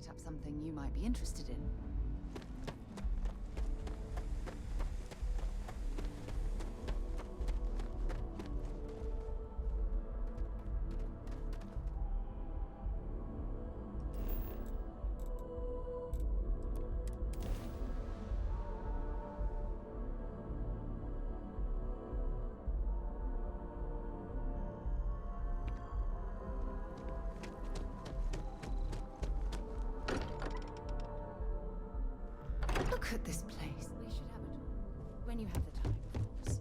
picked up something you might be interested in. Look at this place. We should have a talk. When you have the time, of course.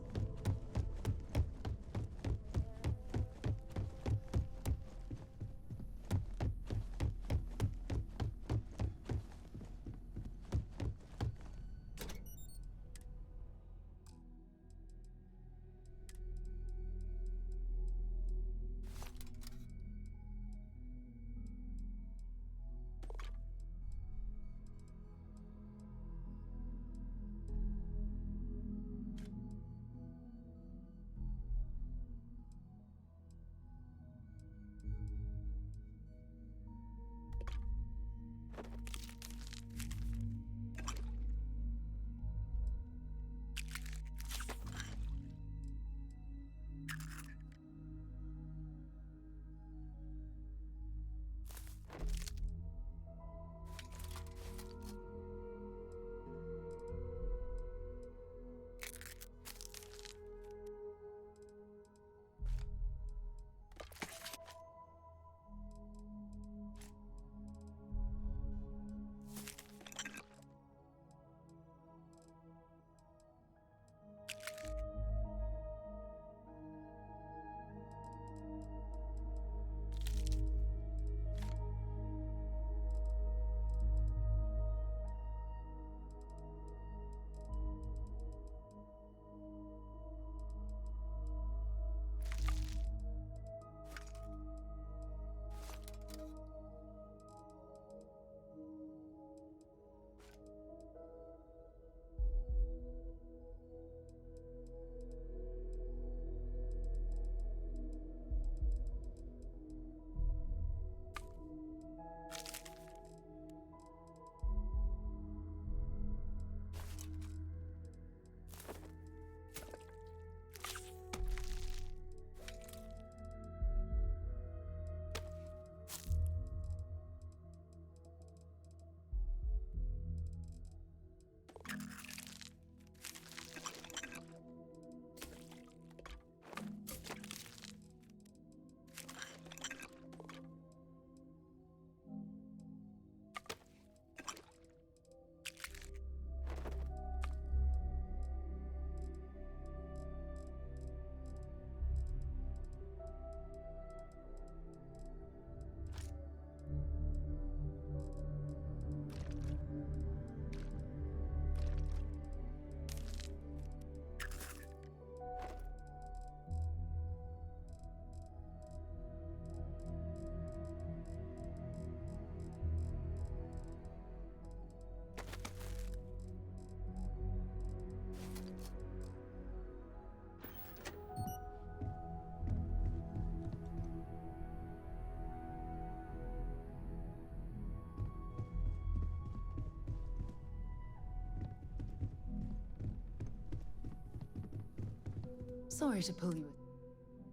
Sorry to pull you.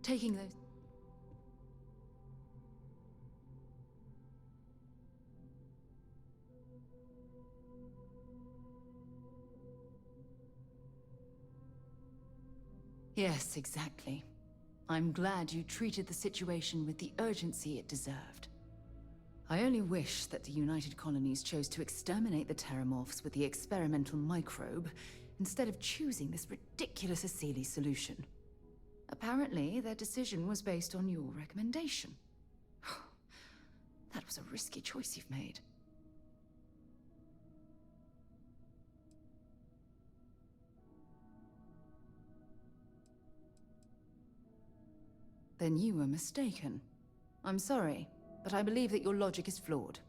Taking those... Yes, exactly. I'm glad you treated the situation with the urgency it deserved. I only wish that the United Colonies chose to exterminate the Terramorphs with the experimental microbe, instead of choosing this ridiculous Asili solution. Apparently, their decision was based on your recommendation. That was a risky choice you've made. Then you were mistaken. I'm sorry, but I believe that your logic is flawed.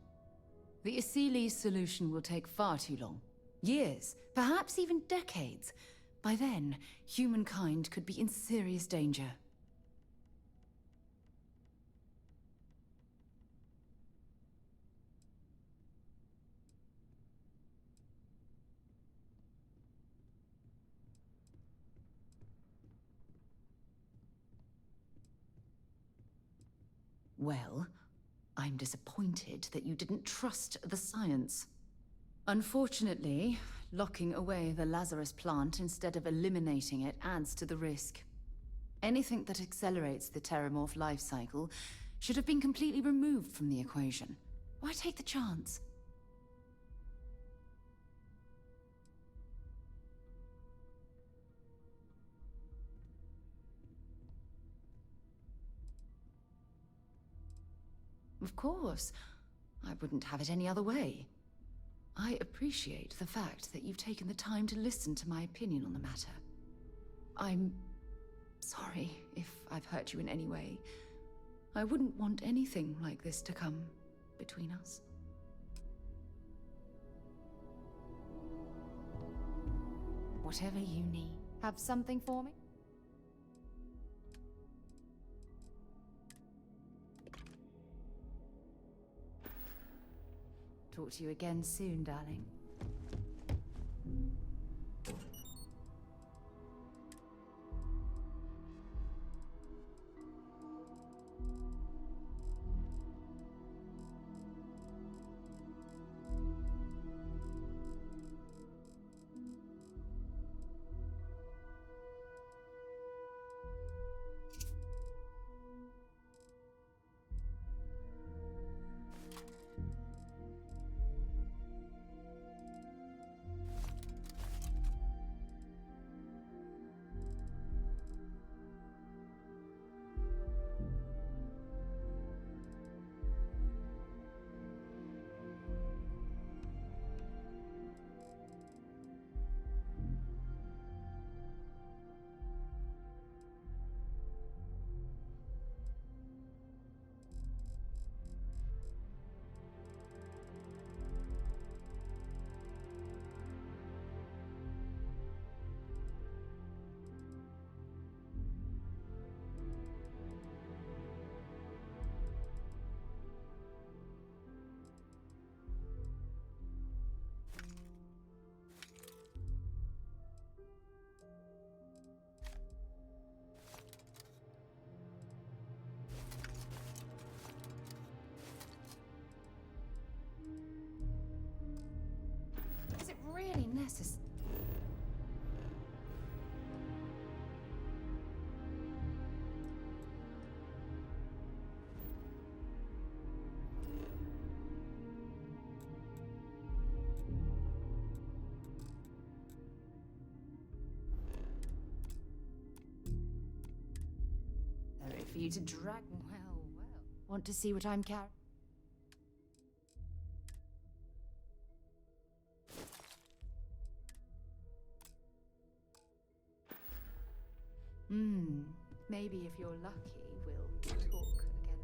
The Asili solution will take far too long. Years, perhaps even decades. By then, humankind could be in serious danger. Well, I'm disappointed that you didn't trust the science. Unfortunately, locking away the Lazarus plant instead of eliminating it adds to the risk. Anything that accelerates the Terramorph life cycle should have been completely removed from the equation. Why take the chance? Of course. I wouldn't have it any other way. I appreciate the fact that you've taken the time to listen to my opinion on the matter. I'm sorry if I've hurt you in any way. I wouldn't want anything like this to come between us. Whatever you need. Have something for me? Talk to you again soon, darling. Is it really necessary? Sorry for you to drag. Well. Want to see what I'm carrying? Maybe if you're lucky, we'll talk again.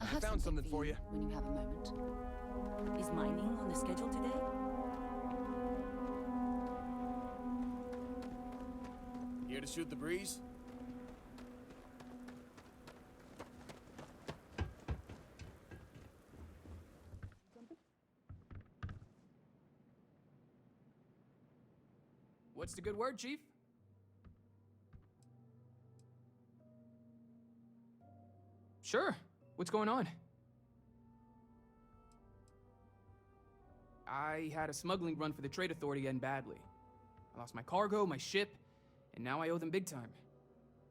I found something for you. When you have a moment. Is mining on the schedule today? Here to shoot the breeze? What's the good word, Chief? Sure. What's going on? I had a smuggling run for the Trade Authority end badly. I lost my cargo, my ship, and now I owe them big time.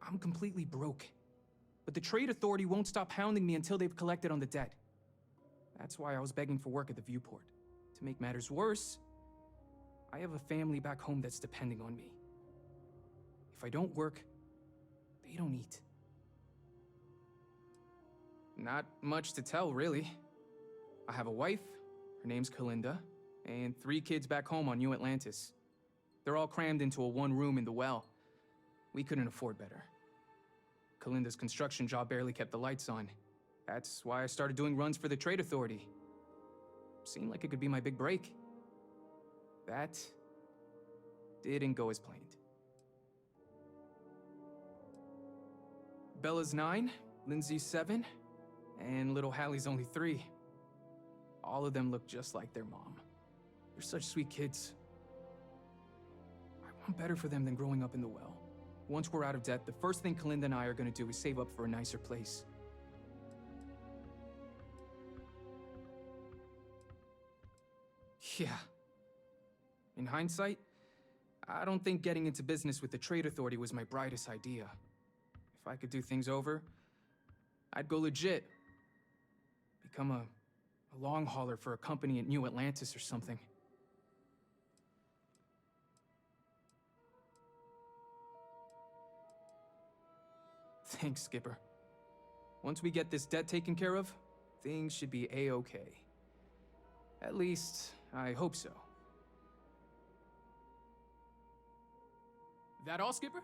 I'm completely broke. But the Trade Authority won't stop hounding me until they've collected on the debt. That's why I was begging for work at the viewport. To make matters worse, I have a family back home that's depending on me. If I don't work, they don't eat. Not much to tell, really. I have a wife, her name's Kalinda, and 3 kids back home on New Atlantis. They're all crammed into a 1 room in the well. We couldn't afford better. Kalinda's construction job barely kept the lights on. That's why I started doing runs for the Trade Authority. Seemed like it could be my big break. That didn't go as planned. Bella's 9, Lindsay's 7, and little Hallie's only 3. All of them look just like their mom. They're such sweet kids. I want better for them than growing up in the well. Once we're out of debt, the first thing Kalinda and I are gonna do is save up for a nicer place. Yeah. In hindsight, I don't think getting into business with the Trade Authority was my brightest idea. If I could do things over, I'd go legit. Become a long hauler for a company at New Atlantis or something. Thanks, Skipper. Once we get this debt taken care of, things should be A-okay. At least, I hope so. That all, Skipper?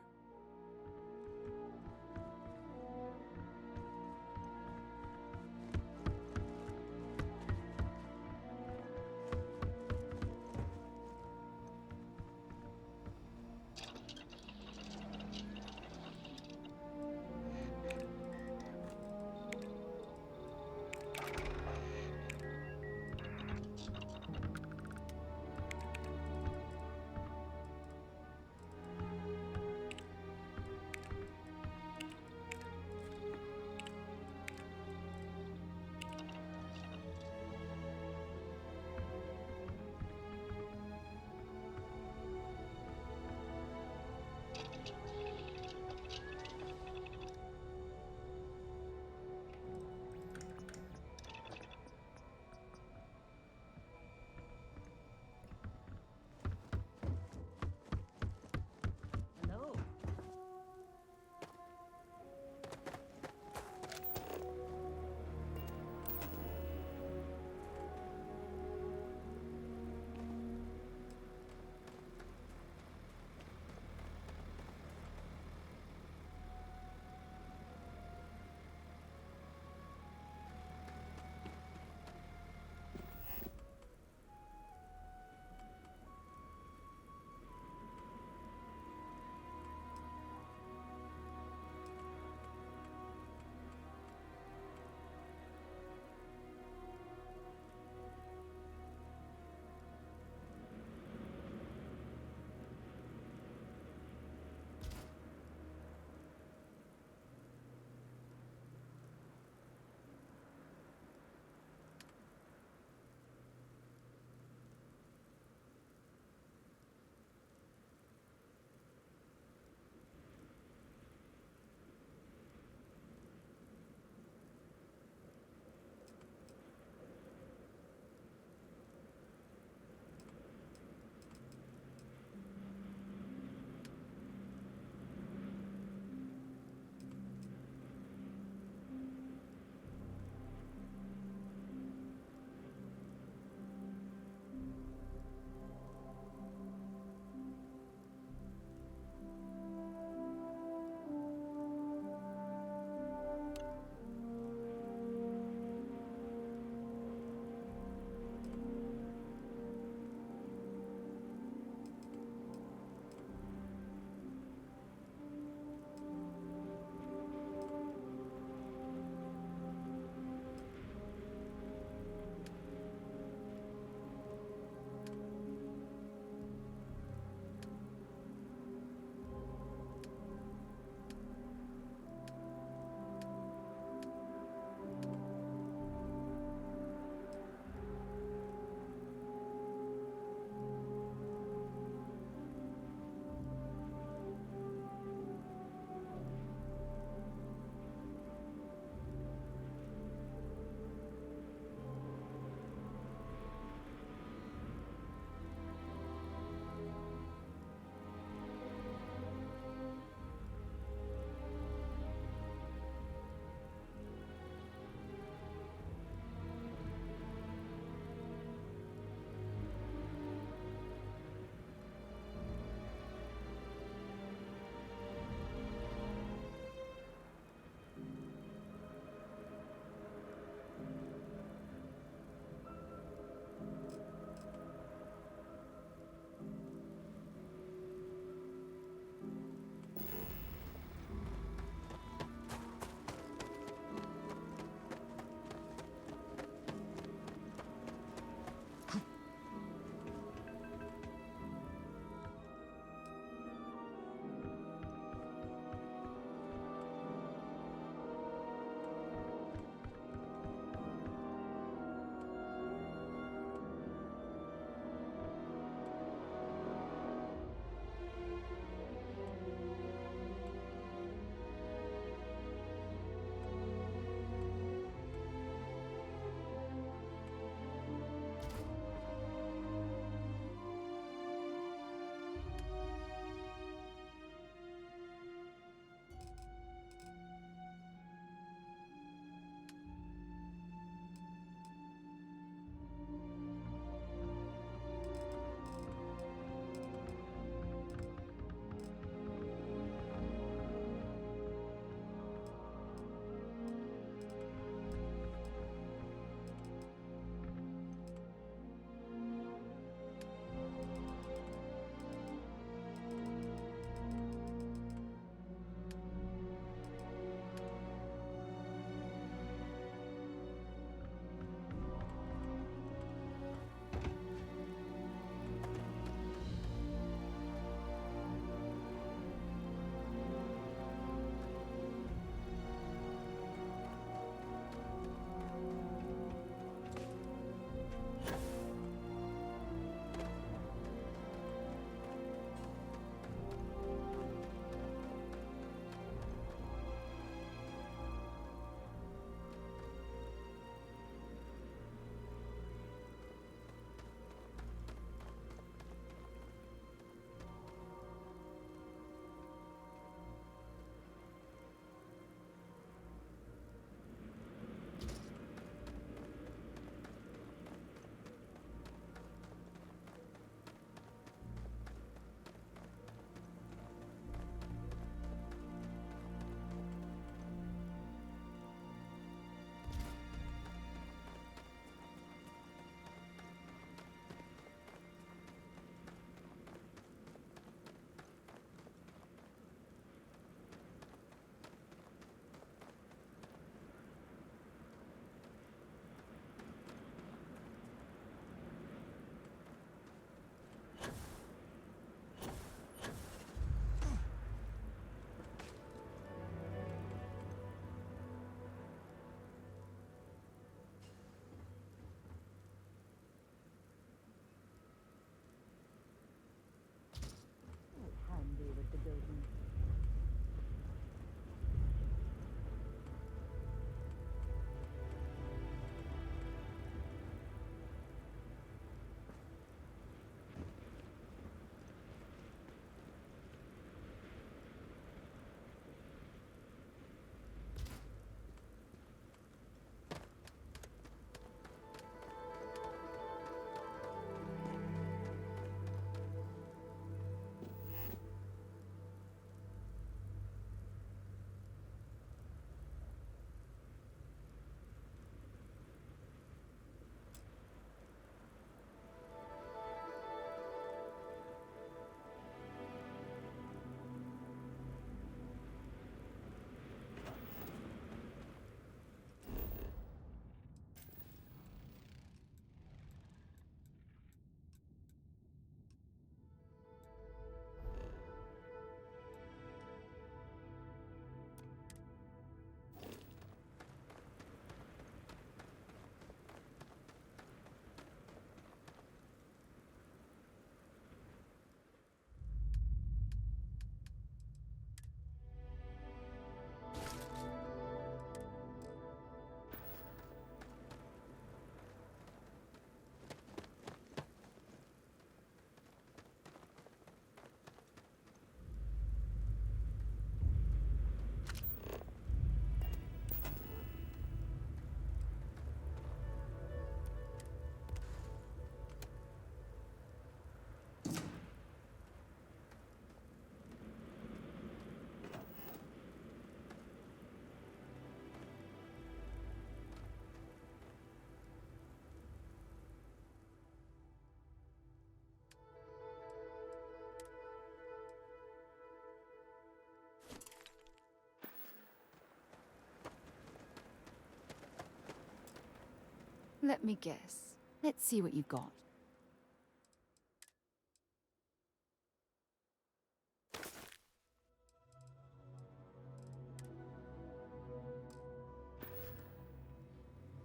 Let me guess. Let's see what you've got.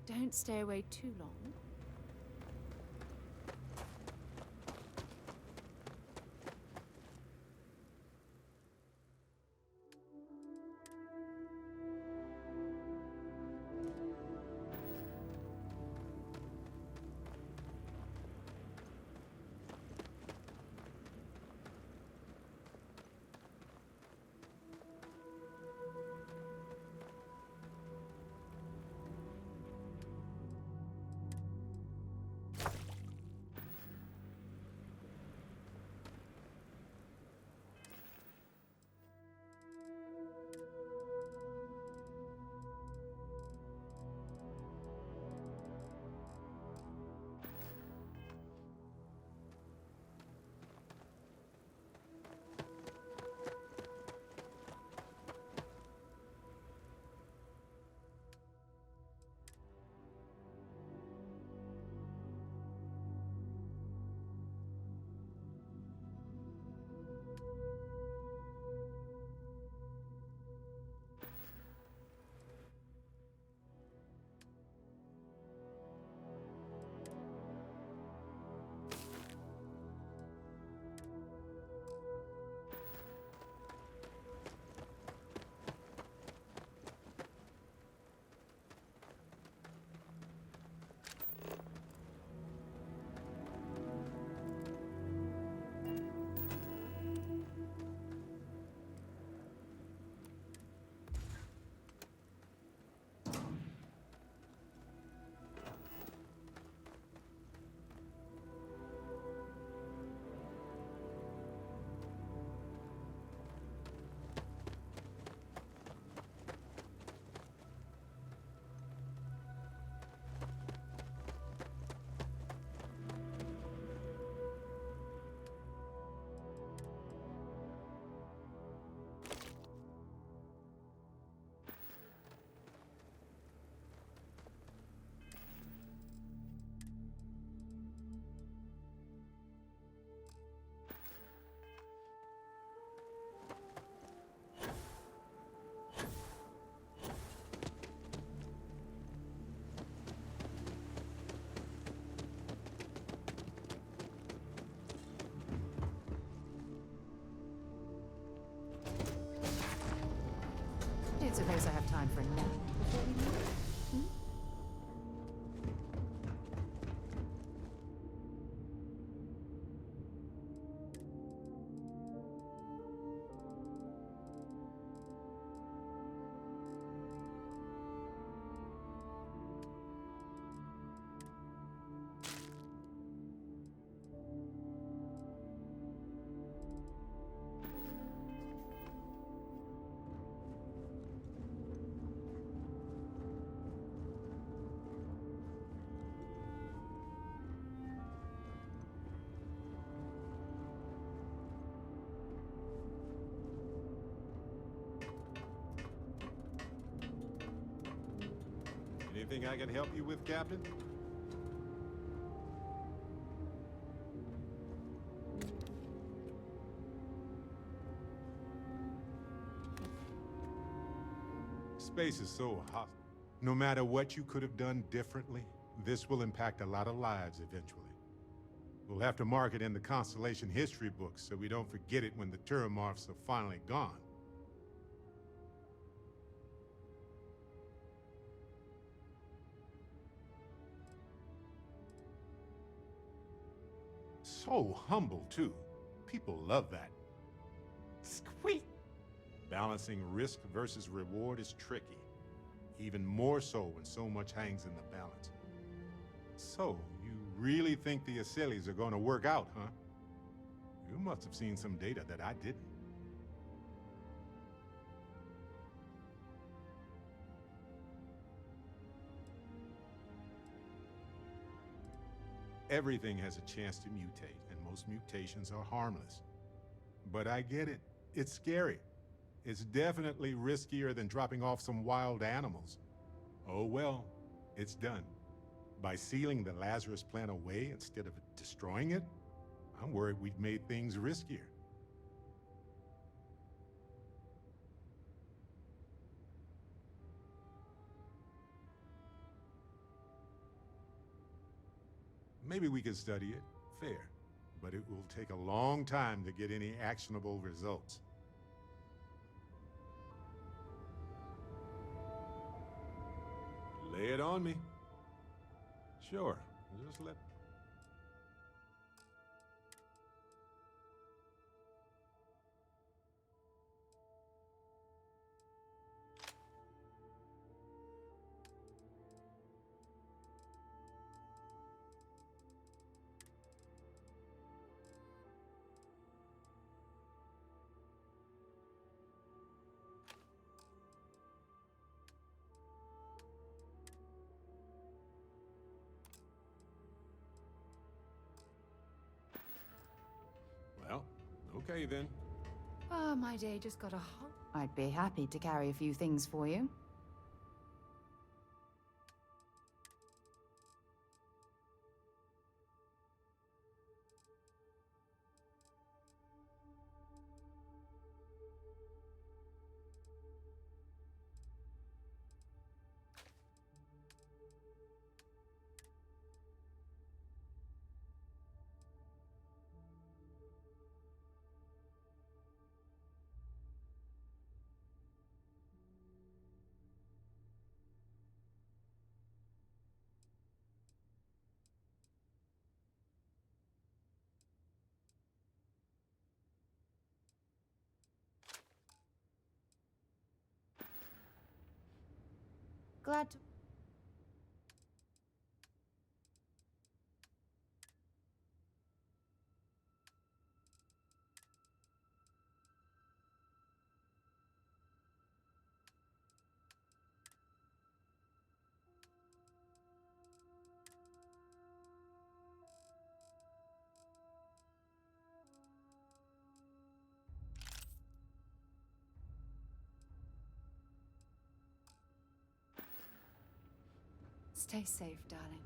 Don't stay away too long. Don't suppose I have time for a nap before we leave? Hmm? Anything I can help you with, Captain? Space is so hot. No matter what you could have done differently, this will impact a lot of lives eventually. We'll have to mark it in the Constellation history books so we don't forget it when the Terramorphs are finally gone. So humble, too. People love that. Squeak! Balancing risk versus reward is tricky. Even more so when so much hangs in the balance. So, you really think the Aceles are going to work out, huh? You must have seen some data that I didn't. Everything has a chance to mutate, and most mutations are harmless. But I get it. It's scary. It's definitely riskier than dropping off some wild animals. Oh well, it's done. By sealing the Lazarus plant away instead of destroying it, I'm worried we've made things riskier. Maybe we could study it, fair, but it will take a long time to get any actionable results. Lay it on me. Sure, just let... Well, okay then. Ah, my day just got a hot. I'd be happy to carry a few things for you. Glad to... Stay safe, darling.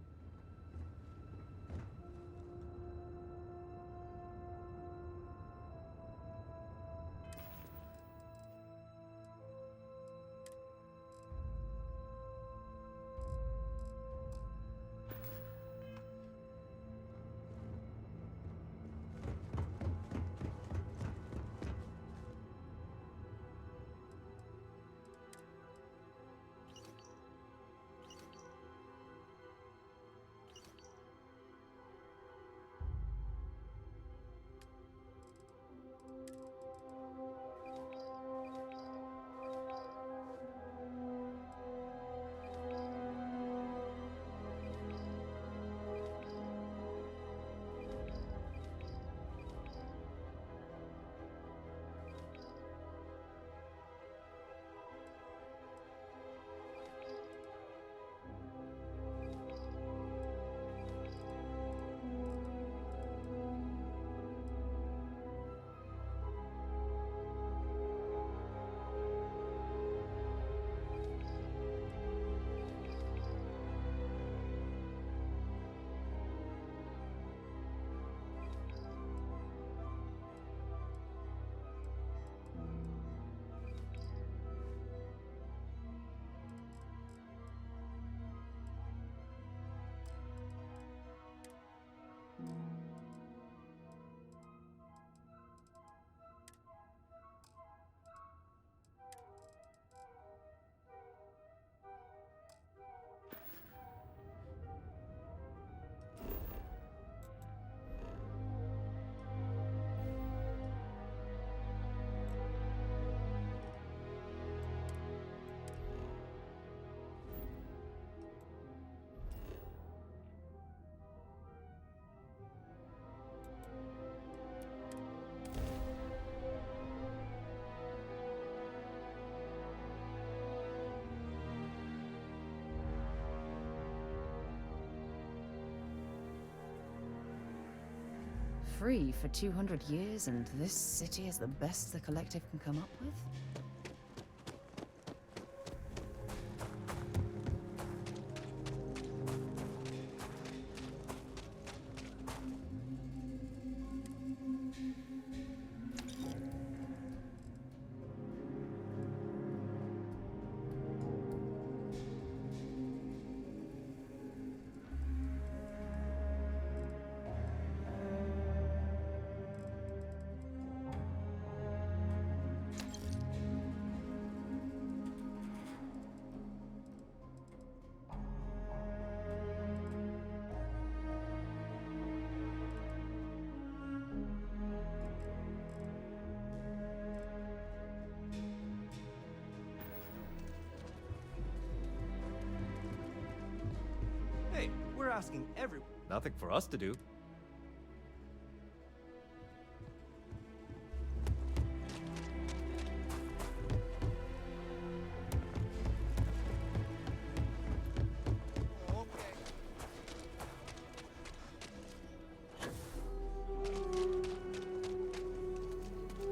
Free for 200 years, and this city is the best the Collective can come up with? we're asking everyone. Nothing for us to do.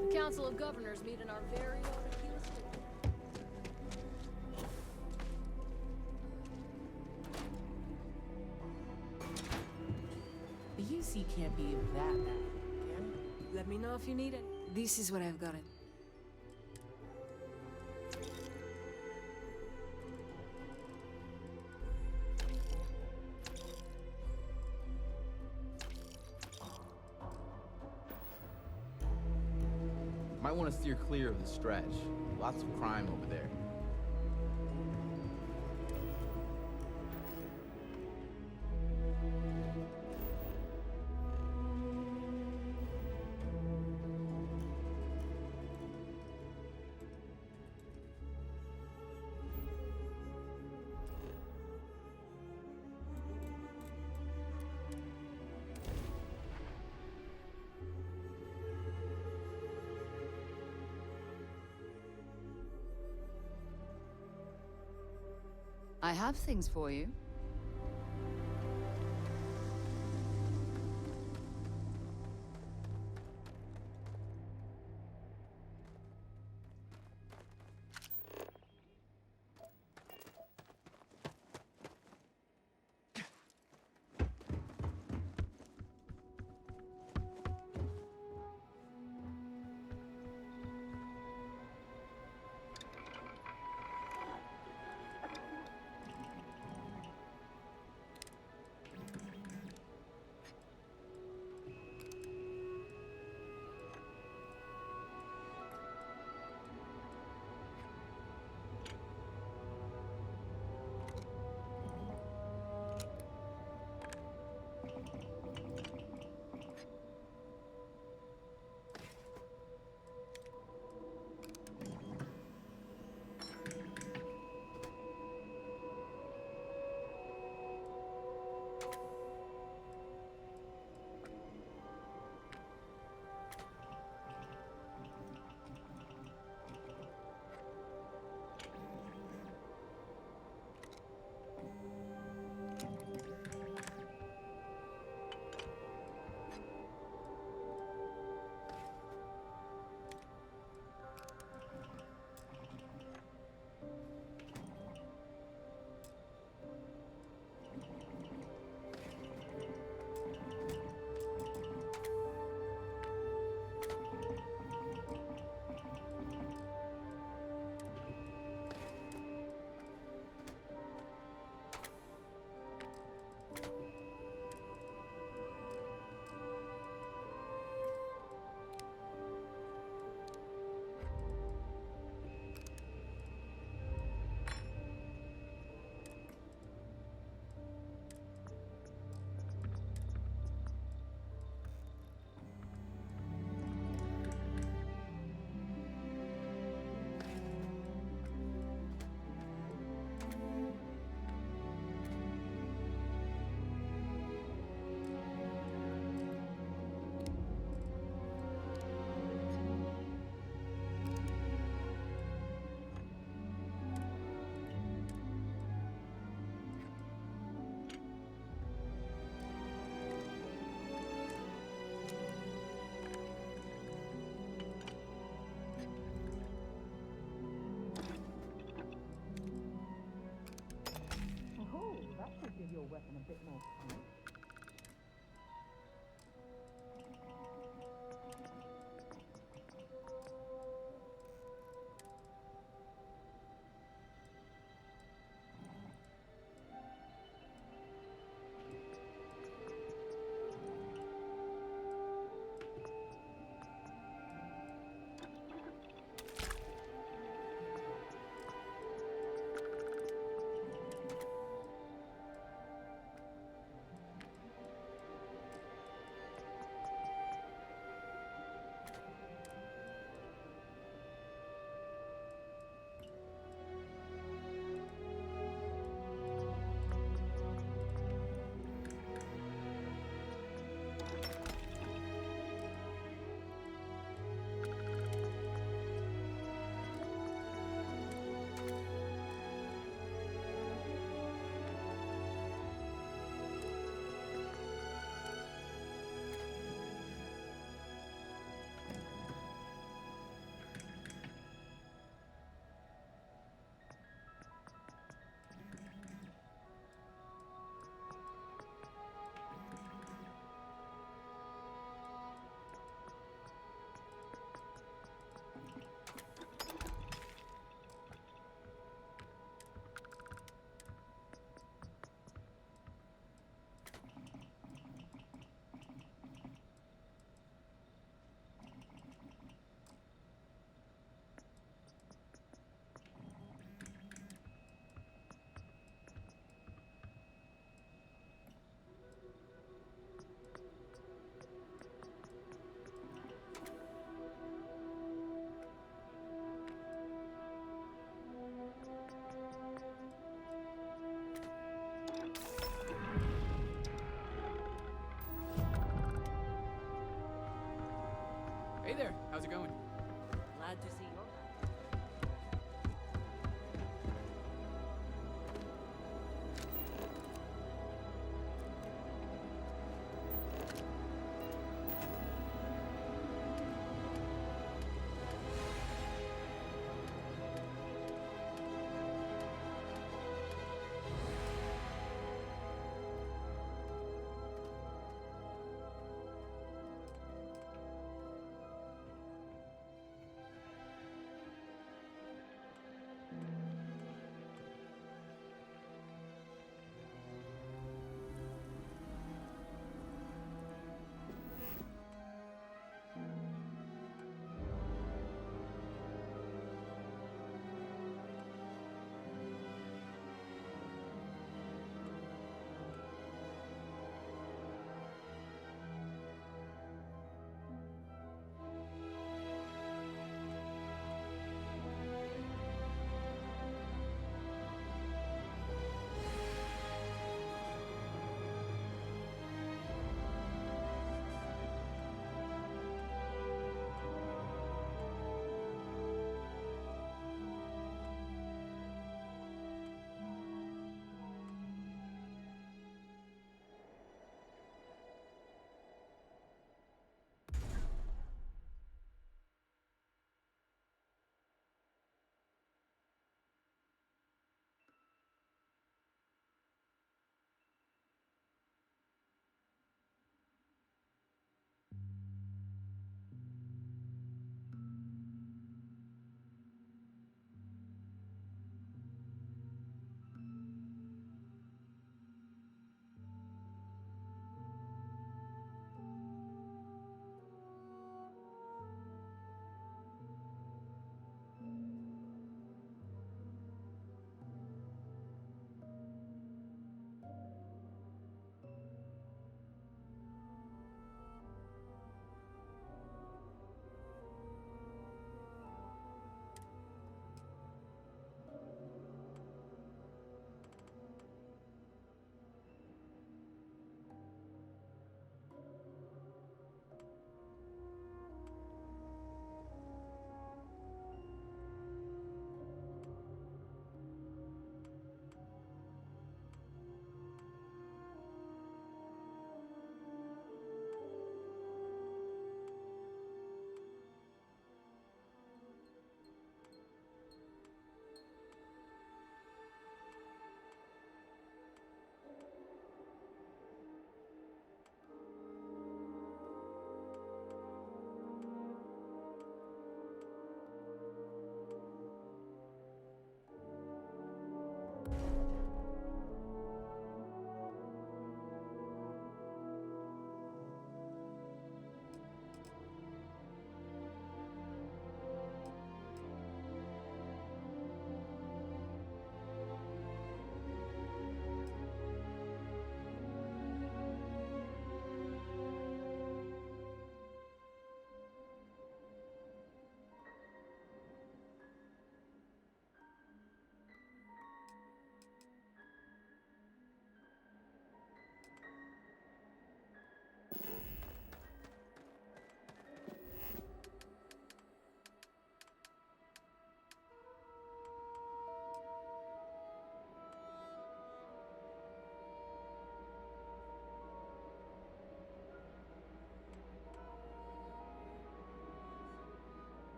The Council of Governors meet in our very own appeals court. The UC can't be that bad, can it? Let me know if you need it. This is what I've got it. Might want to steer clear of the stretch. Lots of crime over there. I have things for you. weapon a bit more punch.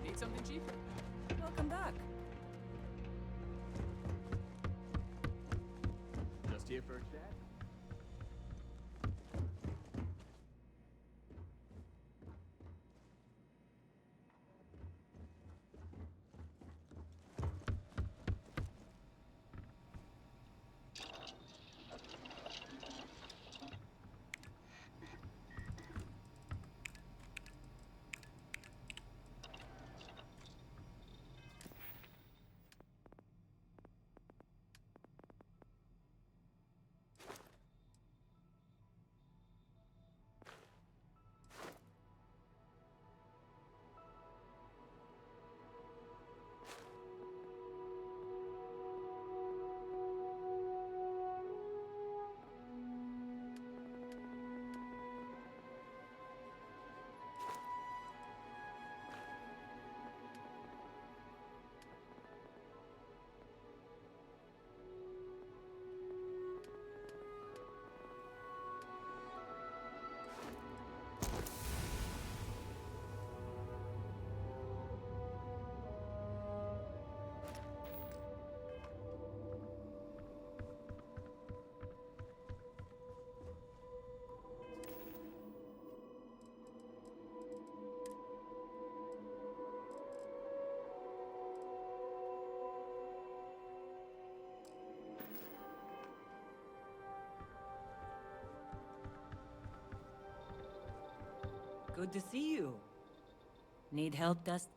Need something, Chief? Welcome back. Just here for a chat? Good to see you. Need help, Dust?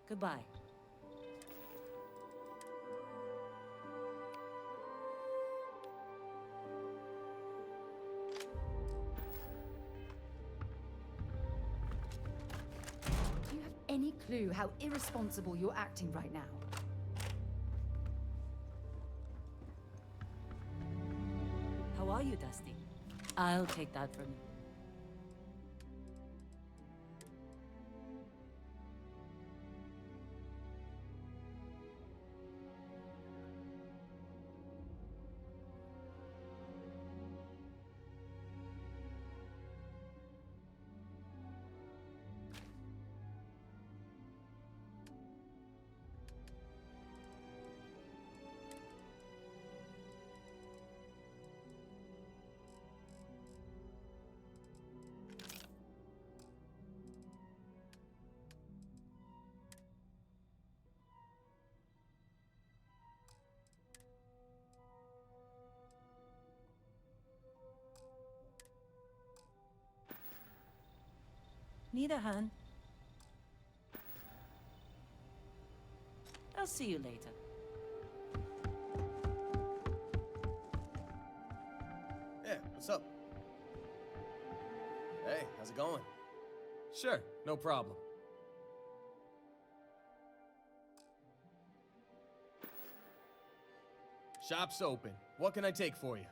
Goodbye. Do you have any clue how irresponsible you're acting right now? How are you, Dusty? I'll take that from you. Need a hand? I'll see you later. Yeah, what's up? Hey, how's it going? Sure, no problem. Shop's open. What can I take for you?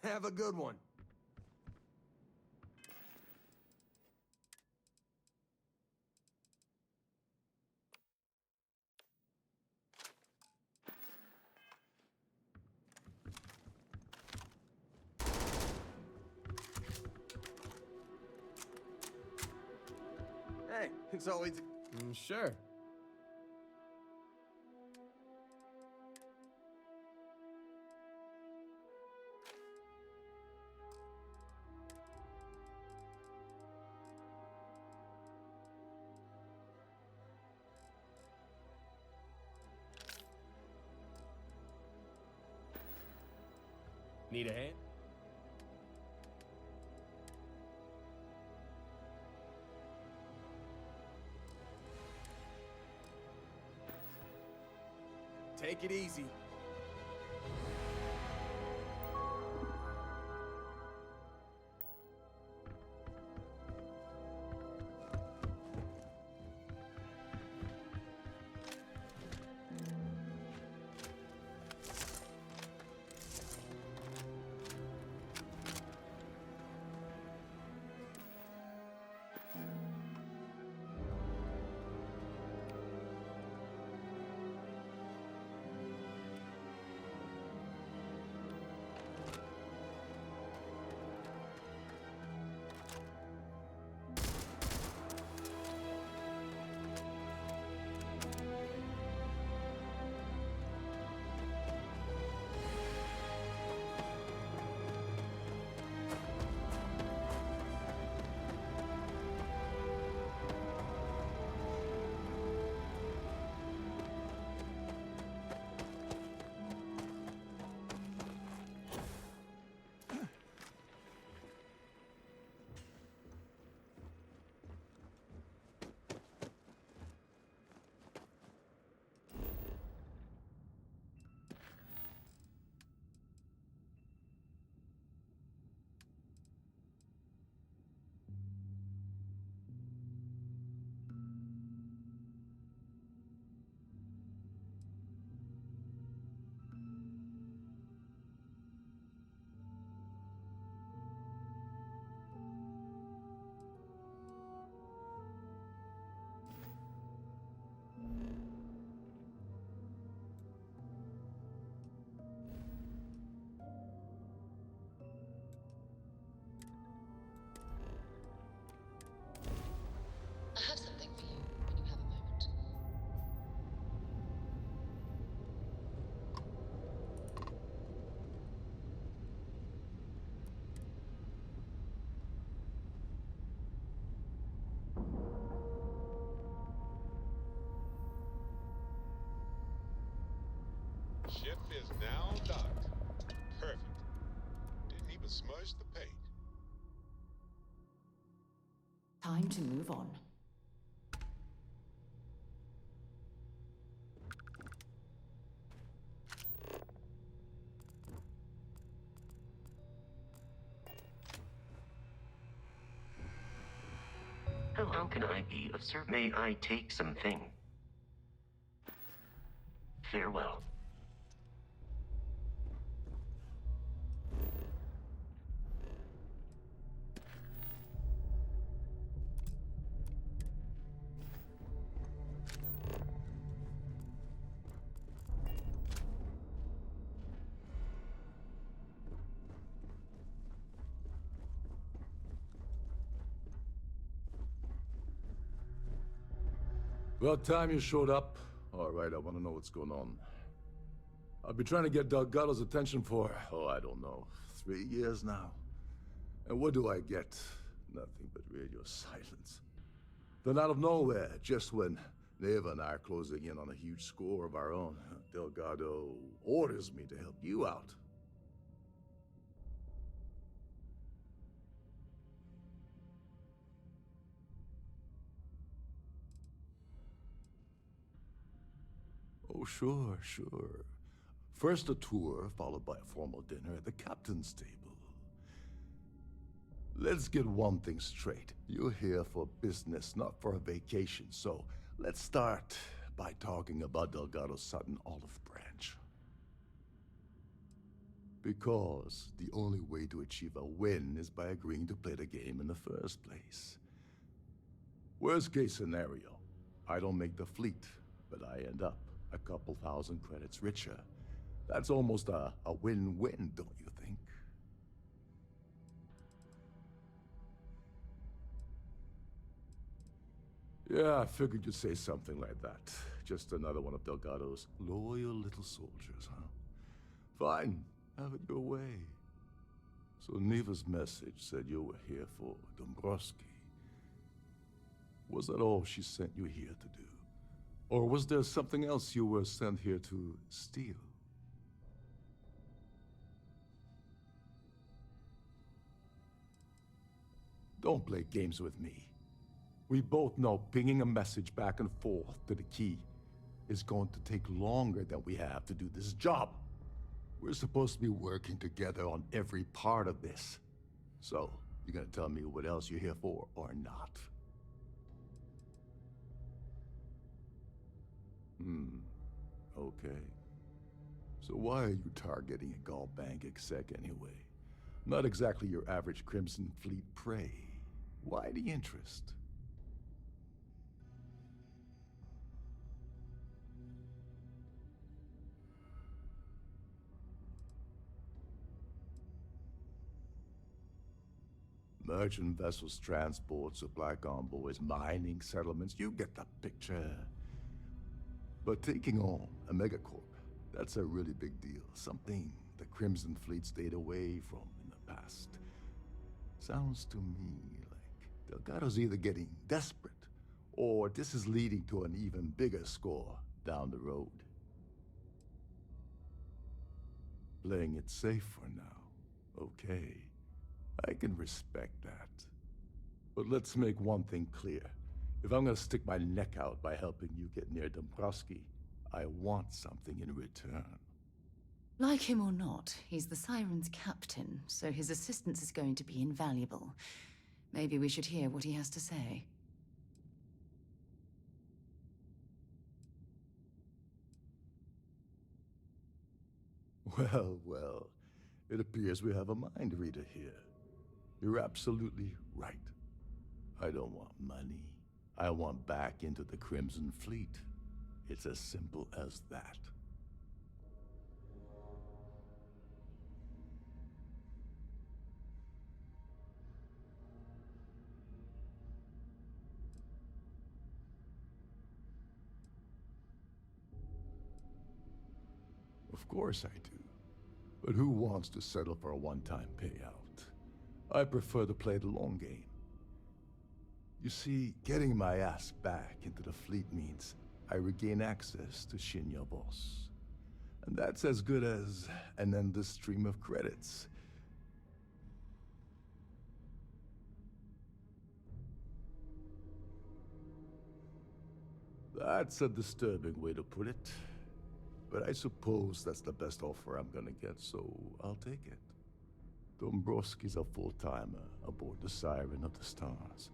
Have a good one. Hey, it's always... sure. Need a hand? Take it easy. I have something for you when you have a moment. Ship is now docked. Perfect. Didn't even smudge the paint. Time to move on. How can I be of service? May I take something? Farewell. About time you showed up. All right, I want to know what's going on. I've been trying to get Delgado's attention for, I don't know, 3 years now. And what do I get? Nothing but radio silence. Then out of nowhere, just when Naeva and I are closing in on a huge score of our own, Delgado orders me to help you out. Oh, sure, sure. First a tour, followed by a formal dinner at the captain's table. Let's get one thing straight. You're here for business, not for a vacation, so let's start by talking about Delgado's Sudden Olive Branch. Because the only way to achieve a win is by agreeing to play the game in the first place. Worst case scenario, I don't make the fleet, but I end up a couple thousand credits richer. That's almost a win-win, don't you think? Yeah, I figured you'd say something like that. Just another one of Delgado's loyal little soldiers, huh? Fine, have it your way. So Naeva's message said you were here for Dumbrosky. Was that all she sent you here to do? Or was there something else you were sent here to steal? Don't play games with me. We both know pinging a message back and forth to the key is going to take longer than we have to do this job. We're supposed to be working together on every part of this. So, you gonna tell me what else you're here for, or not? Okay. So why are you targeting a Galbank exec anyway? Not exactly your average Crimson Fleet prey. Why the interest? Merchant vessels, transport, supply convoys, mining settlements, you get the picture. But taking on a megacorp, that's a really big deal. Something the Crimson Fleet stayed away from in the past. Sounds to me like Delgado's either getting desperate, or this is leading to an even bigger score down the road. Playing it safe for now, okay. I can respect that. But let's make one thing clear. If I'm gonna stick my neck out by helping you get near Dumbrosky, I want something in return. Like him or not, he's the Siren's captain, so his assistance is going to be invaluable. Maybe we should hear what he has to say. Well, well. It appears we have a mind reader here. You're absolutely right. I don't want money. I want back into the Crimson Fleet. It's as simple as that. Of course I do. But who wants to settle for a one-time payout? I prefer to play the long game. You see, getting my ass back into the fleet means I regain access to Shinya Boss. And that's as good as an endless stream of credits. That's a disturbing way to put it. But I suppose that's the best offer I'm gonna get, so I'll take it. Dumbrosky's a full-timer aboard the Siren of the Stars.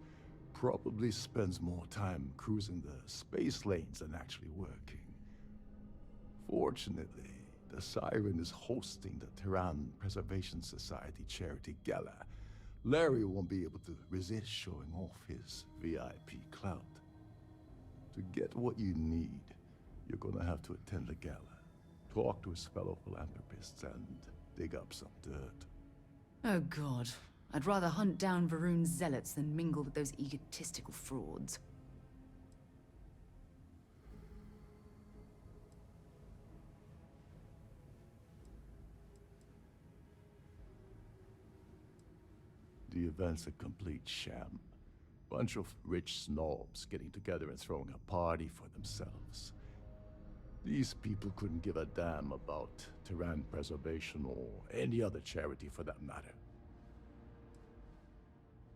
Probably spends more time cruising the space lanes than actually working. Fortunately, the Siren is hosting the Terran Preservation Society charity gala. Larry won't be able to resist showing off his VIP clout. To get what you need, you're gonna have to attend the gala, talk to his fellow philanthropists, and dig up some dirt. Oh god. I'd rather hunt down Varun's zealots than mingle with those egotistical frauds. The event's a complete sham. Bunch of rich snobs getting together and throwing a party for themselves. These people couldn't give a damn about Terran preservation or any other charity for that matter.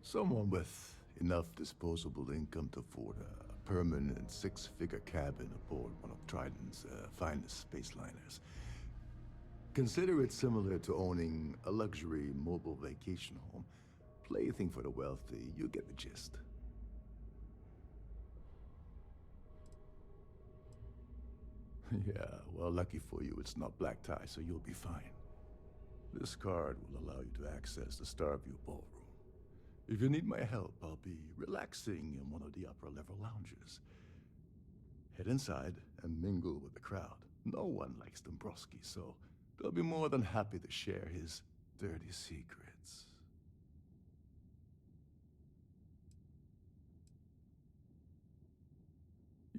Someone with enough disposable income to afford a permanent six-figure cabin aboard one of Trident's finest space liners. Consider it similar to owning a luxury mobile vacation home. Plaything for the wealthy, you get the gist. Yeah, well, lucky for you, it's not black tie, so you'll be fine. This card will allow you to access the Starfield Ballroom. If you need my help, I'll be relaxing in one of the upper-level lounges. Head inside and mingle with the crowd. No one likes Dumbrosky, so they'll be more than happy to share his dirty secrets.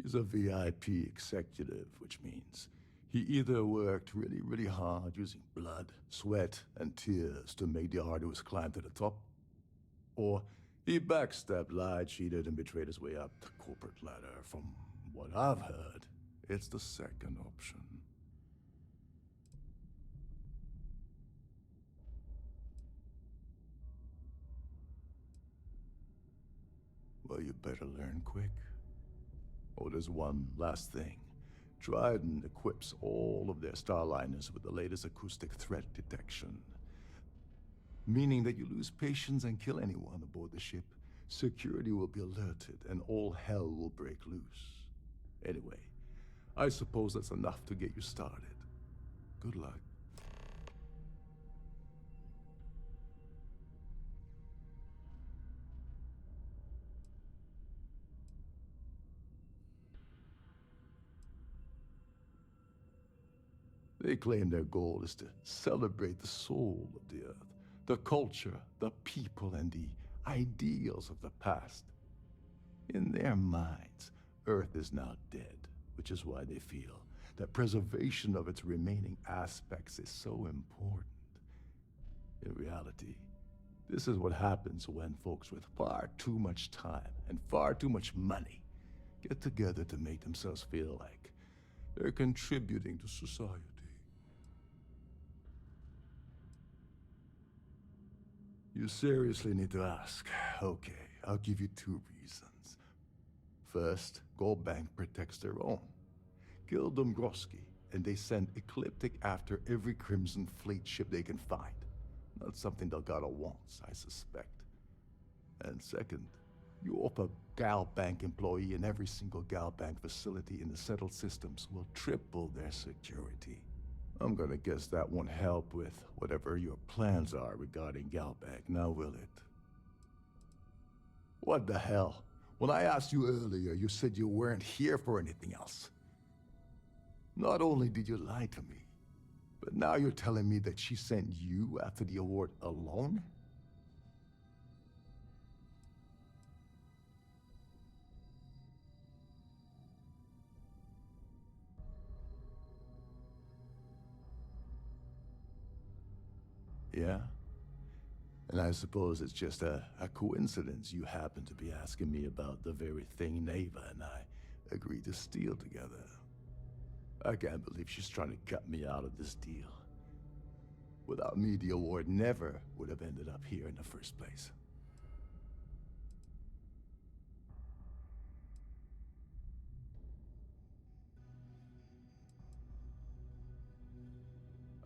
He's a VIP executive, which means he either worked really, really hard using blood, sweat, and tears to make the arduous climb to the top, or he backstabbed, lied, cheated, and betrayed his way up the corporate ladder. From what I've heard, it's the second option. Well, you better learn quick. Oh, there's one last thing. Trident equips all of their starliners with the latest acoustic threat detection. Meaning that you lose patience and kill anyone aboard the ship, security will be alerted and all hell will break loose. Anyway, I suppose that's enough to get you started. Good luck. They claim their goal is to celebrate the soul of the Earth, the culture, the people, and the ideals of the past. In their minds, Earth is now dead, which is why they feel that preservation of its remaining aspects is so important. In reality, this is what happens when folks with far too much time and far too much money get together to make themselves feel like they're contributing to society. You seriously need to ask. Okay, I'll give you 2 reasons. First, Galbank protects their own. Kill Dumbrosky, and they send Ecliptic after every Crimson Fleet ship they can find. Not something Delgado wants, I suspect. And second, you offer Galbank employee in every single Galbank facility in the settled systems will triple their security. I'm gonna guess that won't help with whatever your plans are regarding Galbank, now will it? What the hell? When I asked you earlier, you said you weren't here for anything else. Not only did you lie to me, but now you're telling me that she sent you after the award alone? Yeah? And I suppose it's just a coincidence you happen to be asking me about the very thing Naeva and I agreed to steal together. I can't believe she's trying to cut me out of this deal. Without me, the award never would have ended up here in the first place.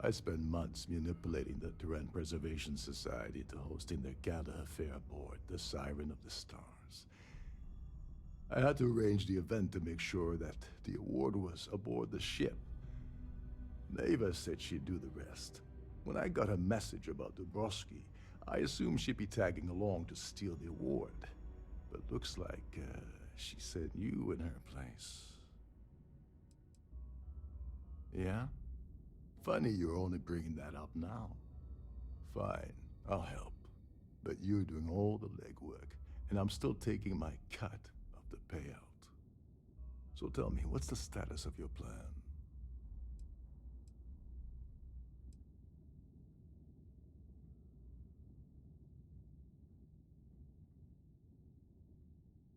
I spent months manipulating the Terran Preservation Society to hosting their gala affair aboard the Siren of the Stars. I had to arrange the event to make sure that the award was aboard the ship. Naeva said she'd do the rest. When I got a message about Dumbrosky, I assumed she'd be tagging along to steal the award. But looks like she sent you in her place. Yeah? Funny you're only bringing that up now. Fine, I'll help. But you're doing all the legwork, and I'm still taking my cut of the payout. So tell me, what's the status of your plan?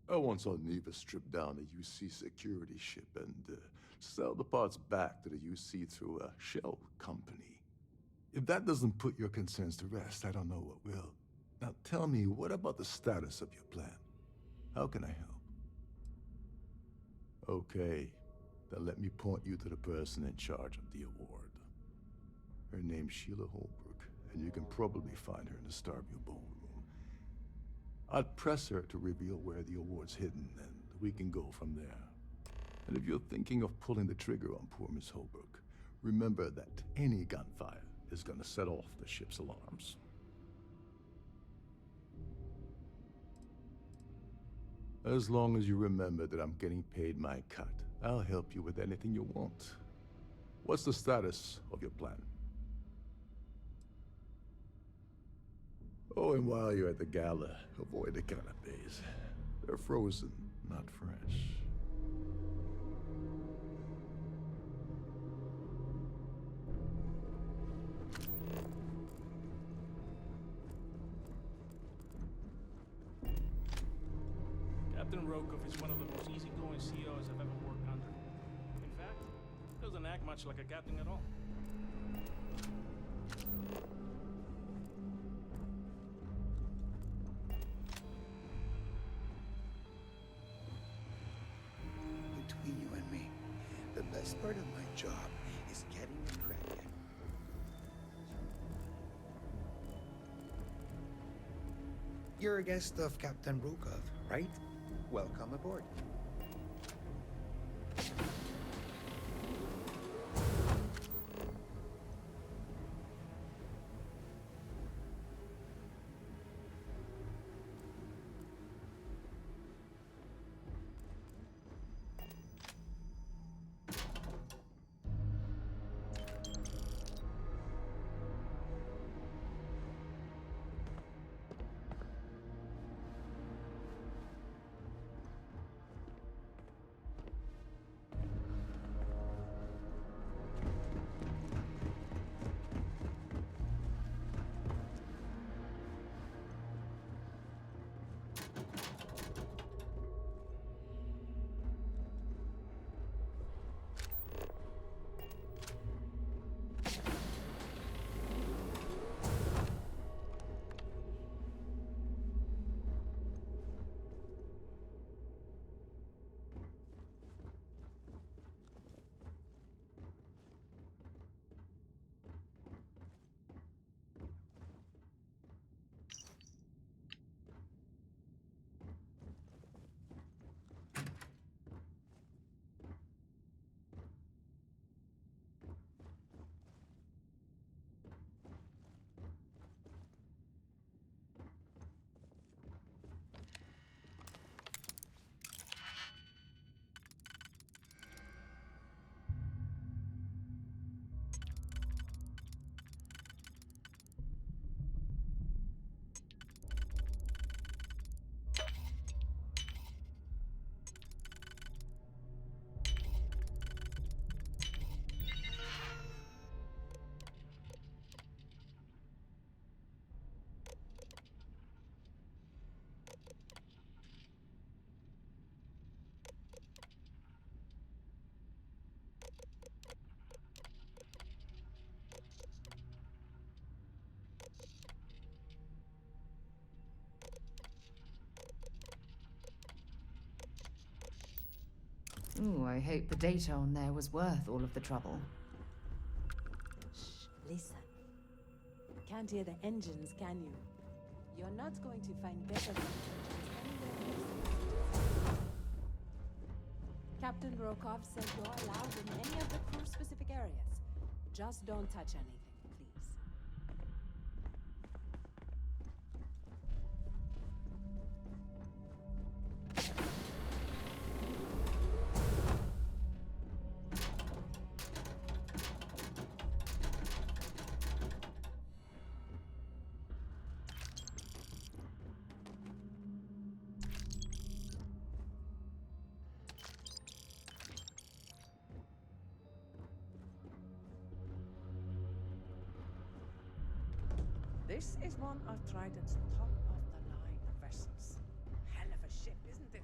I once saw Naeva strip down a UC security ship and sell the parts back to the UC through a shell company. If that doesn't put your concerns to rest, I don't know what will. Now tell me, what about the status of your plan? How can I help? Okay, then let me point you to the person in charge of the award. Her name's Sheila Holbrook, and you can probably find her in the Starfield Ballroom. I'd press her to reveal where the award's hidden, and we can go from there. And if you're thinking of pulling the trigger on poor Miss Holbrook, remember that any gunfire is gonna set off the ship's alarms. As long as you remember that I'm getting paid my cut, I'll help you with anything you want. What's the status of your plan? Oh, and while you're at the gala, avoid the canapes. They're frozen, not fresh. Captain Rokov is one of the most easygoing CEOs I've ever worked under. In fact, doesn't act much like a captain at all. Between you and me, the best part of my job is getting it cracking. You're a guest of Captain Rokov, right? Welcome aboard. Ooh, I hope the data on there was worth all of the trouble. Shh, listen. Can't hear the engines, can you? You're not going to find better engines anywhere else. Captain Rokov said you're allowed in any of the crew-specific areas. Just don't touch anything, please. This is one of Trident's top-of-the-line vessels. Hell of a ship, isn't it?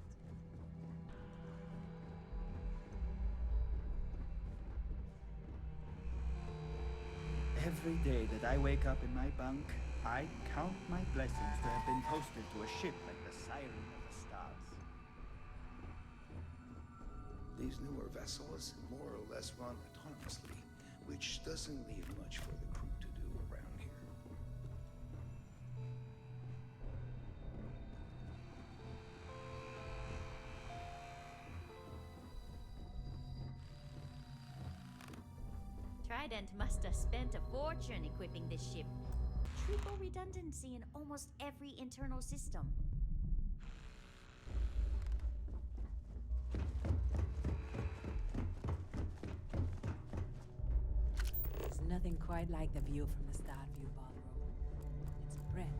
Every day that I wake up in my bunk, I count my blessings to have been posted to a ship like the Siren of the Stars. These newer vessels more or less run autonomously, which doesn't leave much for the crew to do around here. Trident must have spent a fortune equipping this ship. Triple redundancy in almost every internal system. There's nothing quite like the view from the Starfield Ballroom. It's breathtaking.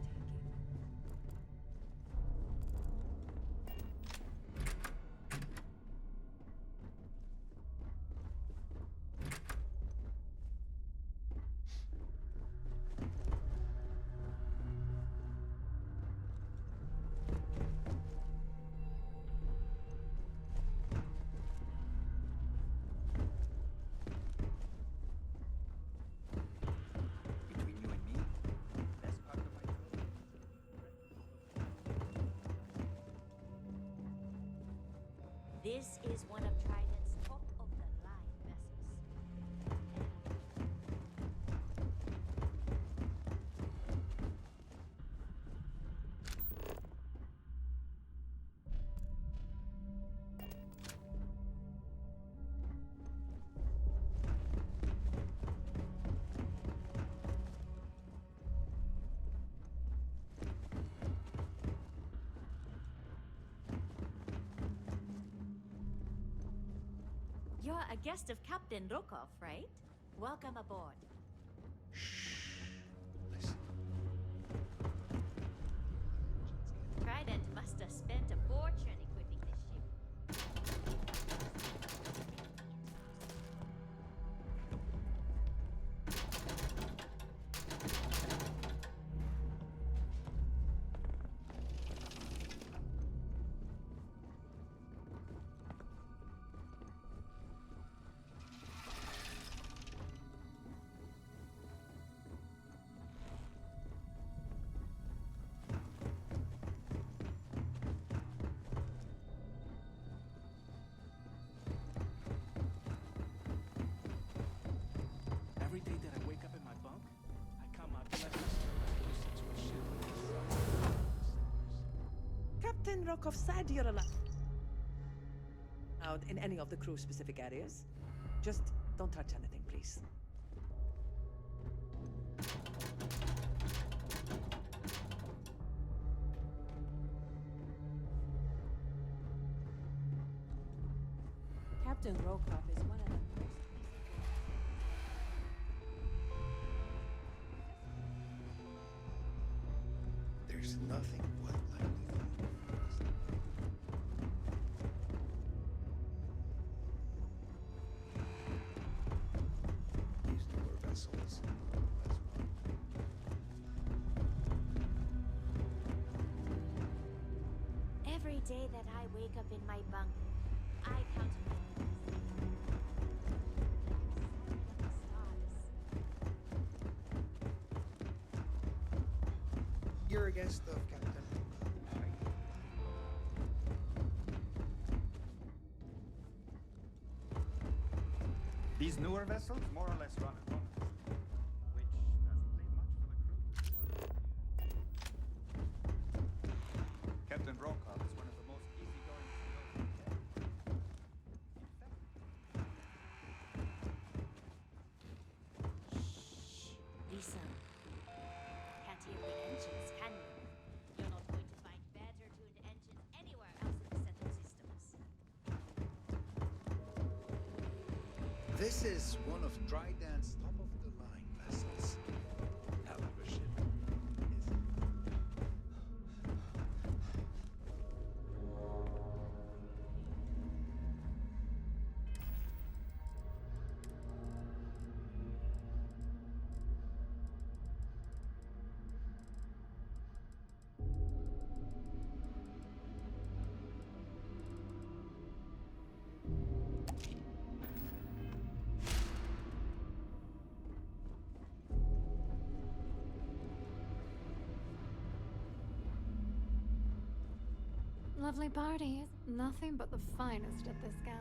This is one of Trident's top-of-the-line vessels. You're a guest of Captain Rokov, right? Welcome aboard. Listen. Trident must have spent a fortune equipping this ship. Every day that I wake up in my bunk, I count my blessings closer to a ship like this. Captain Rokov said you're allowed out in any of the crew-specific areas. Just don't touch anything, please. Captain Rokov is one of the most There's nothing quite like these newer vessels. Every day that I wake up in my bunk, I count my You're a guest of Captain. These newer vessels more or less run autonomously, which doesn't leave much for the crew. Captain Rokov is one of the most easygoing CEOs we have. Lisa, can't hear the engines, can you? You're not going to find better-tuned engines anywhere else in the Central Systems. This is one of Trident's top-of-the-line vessels. Hell of a ship. Lovely parties. Nothing but the finest at this gala.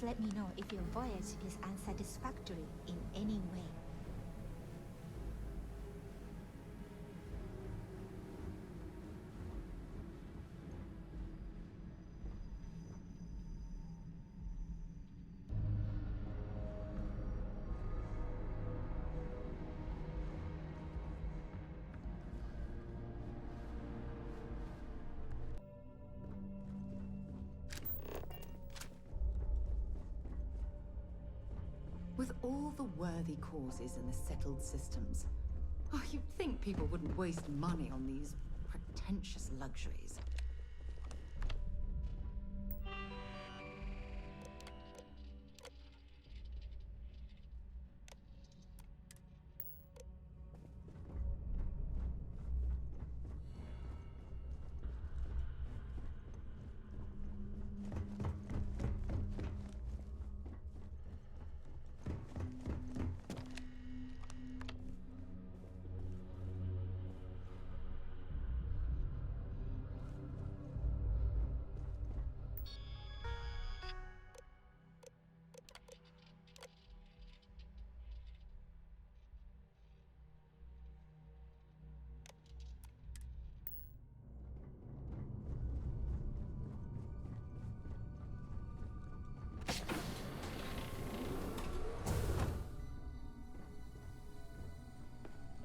let me know if your voyage is unsatisfactory in any way. With all the worthy causes and the settled systems, you'd think people wouldn't waste money on these pretentious luxuries.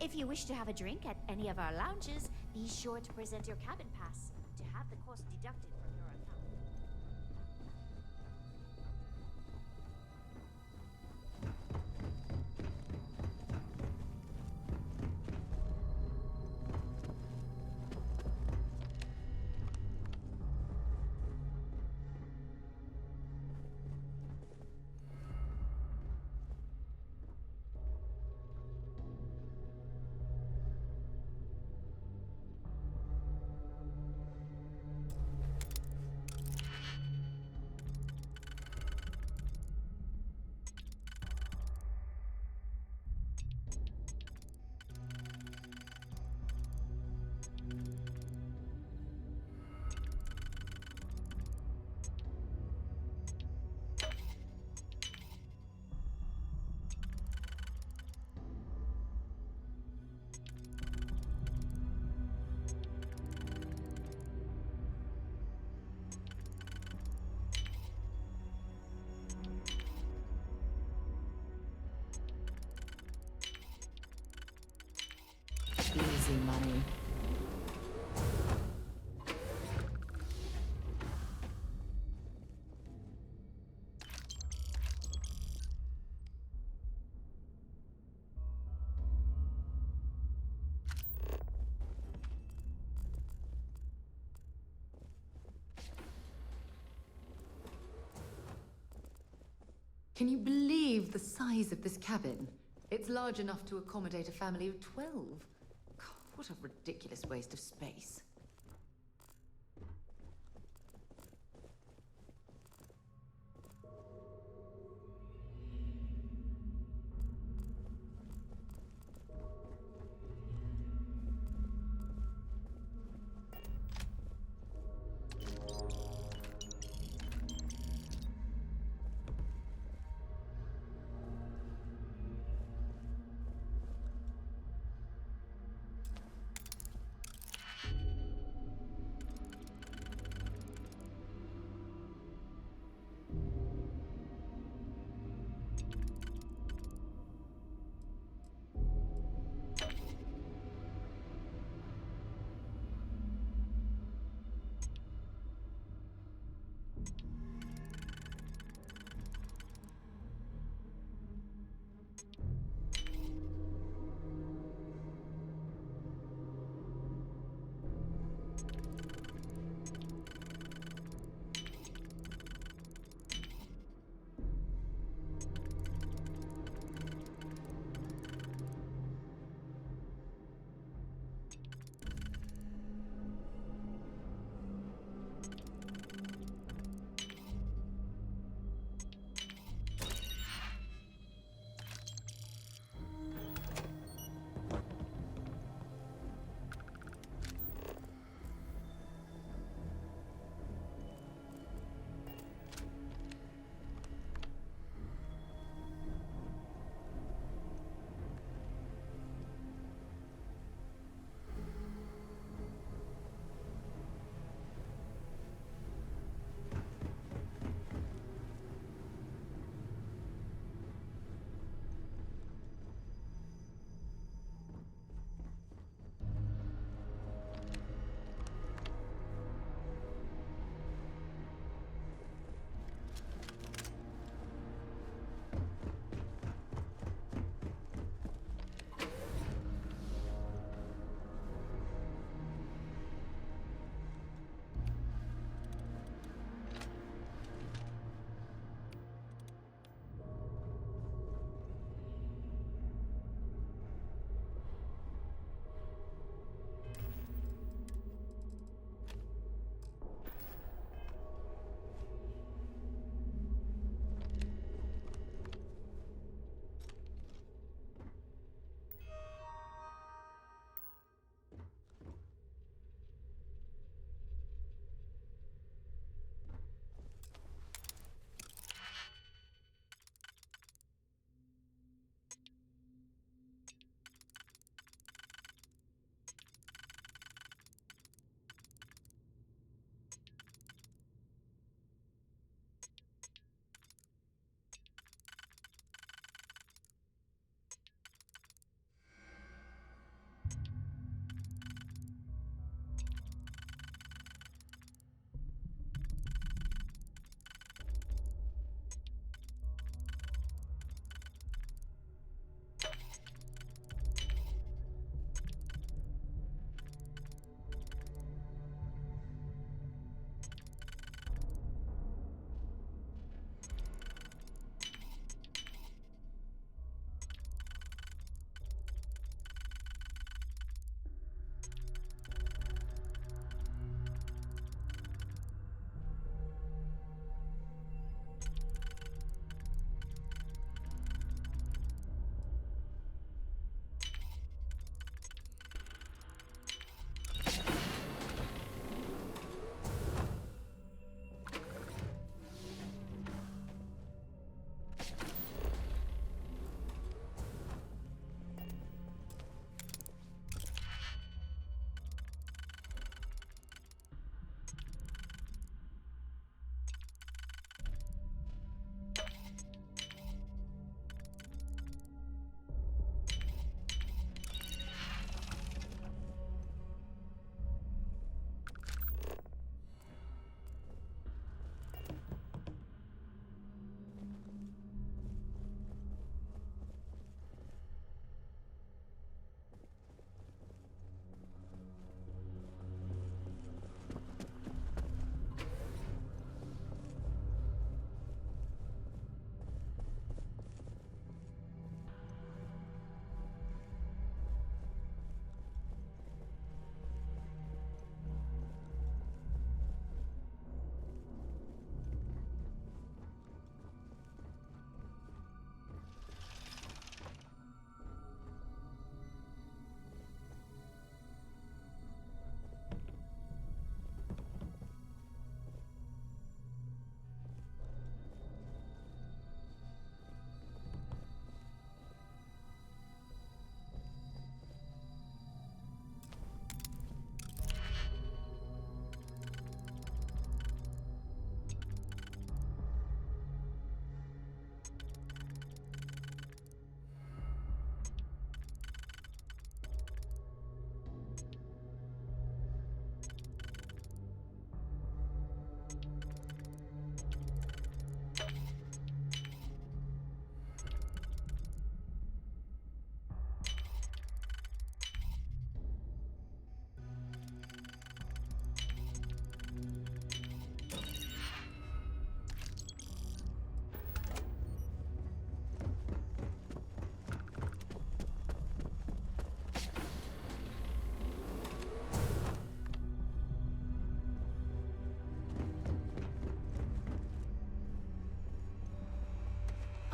If you wish to have a drink at any of our lounges, be sure to present your cabin pass to have the cost deducted from your account. Easy money. Can you believe the size of this cabin? It's large enough to accommodate a family of 12. God, what a ridiculous waste of space.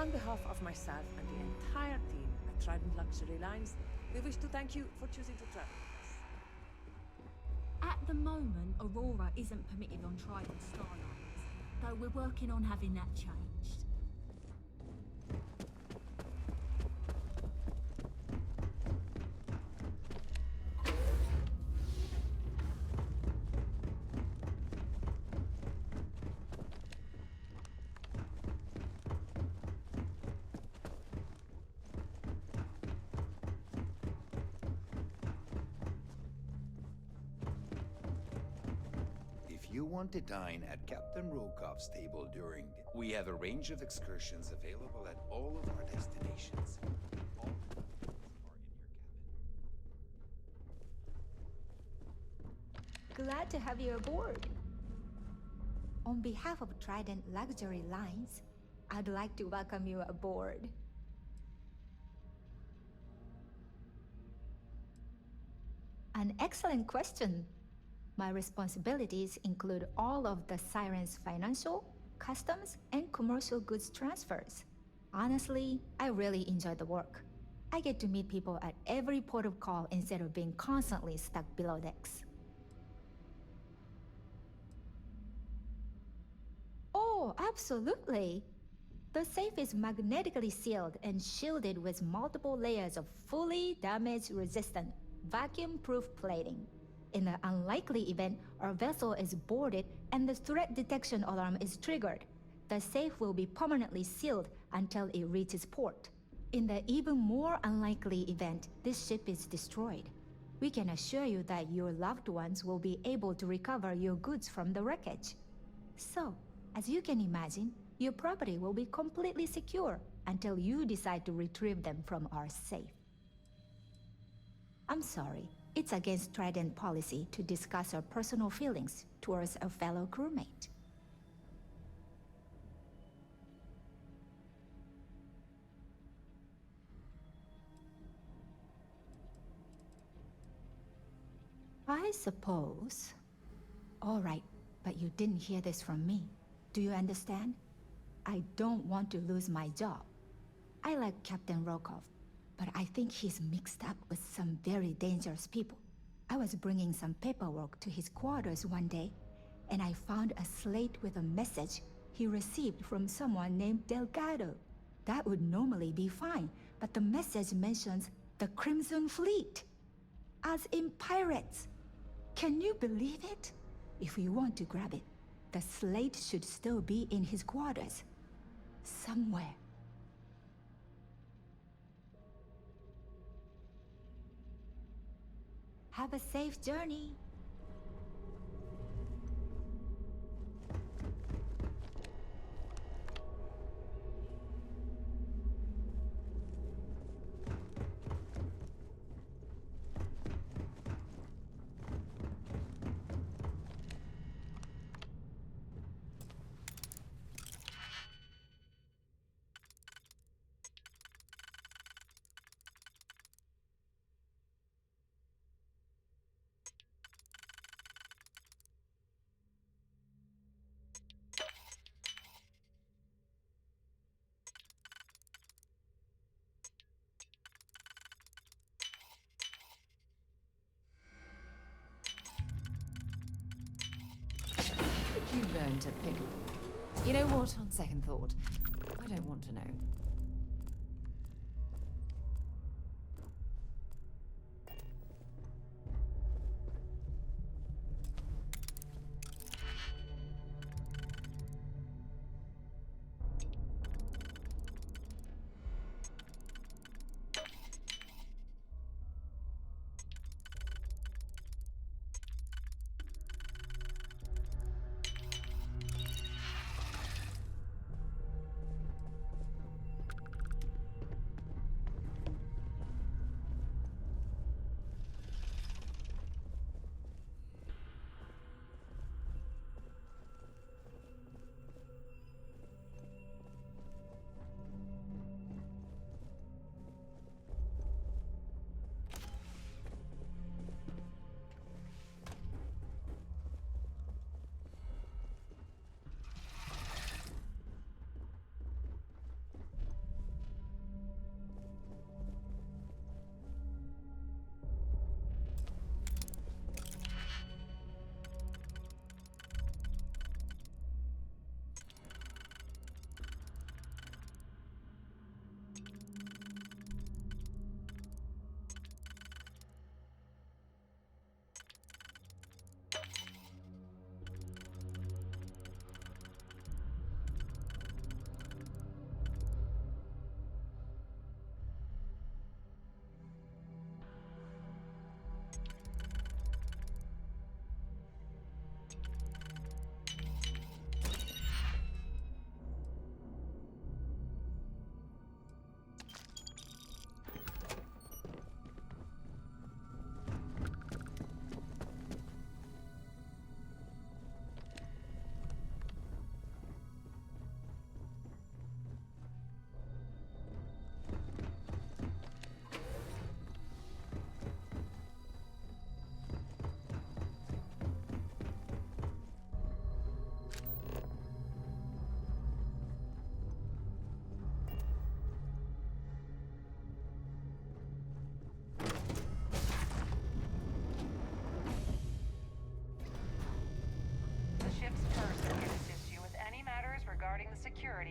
On behalf of myself and the entire team at Trident Luxury Lines, we wish to thank you for choosing to travel with us. At the moment, Aurora isn't permitted on Trident Starlines, though we're working on having that changed. If you want to dine at Captain Rokov's table we have a range of excursions available at all of our destinations. All the details are in your cabin. Glad to have you aboard. On behalf of Trident Luxury Lines, I'd like to welcome you aboard. An excellent question. My responsibilities include all of the Siren's financial, customs, and commercial goods transfers. Honestly, I really enjoy the work. I get to meet people at every port of call instead of being constantly stuck below decks. Oh, absolutely! The safe is magnetically sealed and shielded with multiple layers of fully damage-resistant, vacuum-proof plating. In the unlikely event our vessel is boarded and the threat detection alarm is triggered, the safe will be permanently sealed until it reaches port. In the even more unlikely event this ship is destroyed, we can assure you that your loved ones will be able to recover your goods from the wreckage. So, as you can imagine, your property will be completely secure until you decide to retrieve them from our safe. I'm sorry. It's against Trident policy to discuss our personal feelings towards a fellow crewmate. I suppose. All right, but you didn't hear this from me. Do you understand? I don't want to lose my job. I like Captain Rokov, but I think he's mixed up with some very dangerous people. I was bringing some paperwork to his quarters one day, and I found a slate with a message he received from someone named Delgado. That would normally be fine, but the message mentions the Crimson Fleet, as in pirates. Can you believe it? If you want to grab it, the slate should still be in his quarters. Somewhere. Have a safe journey. You learn to pick. You know what, on second thought, I don't want to know.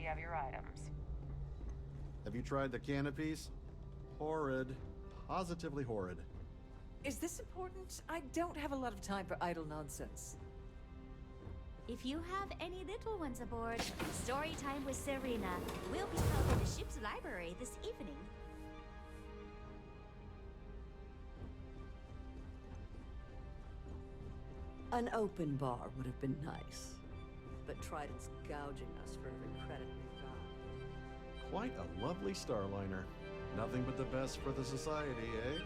copy of your items. Have you tried the canopies? Horrid. Positively horrid. Is this important? I don't have a lot of time for idle nonsense. If you have any little ones aboard, story time with Serena will be held in the ship's library this evening. An open bar would have been nice, but Trident's gouging us for every credit we've got. Quite a lovely Starliner. Nothing but the best for the society, eh?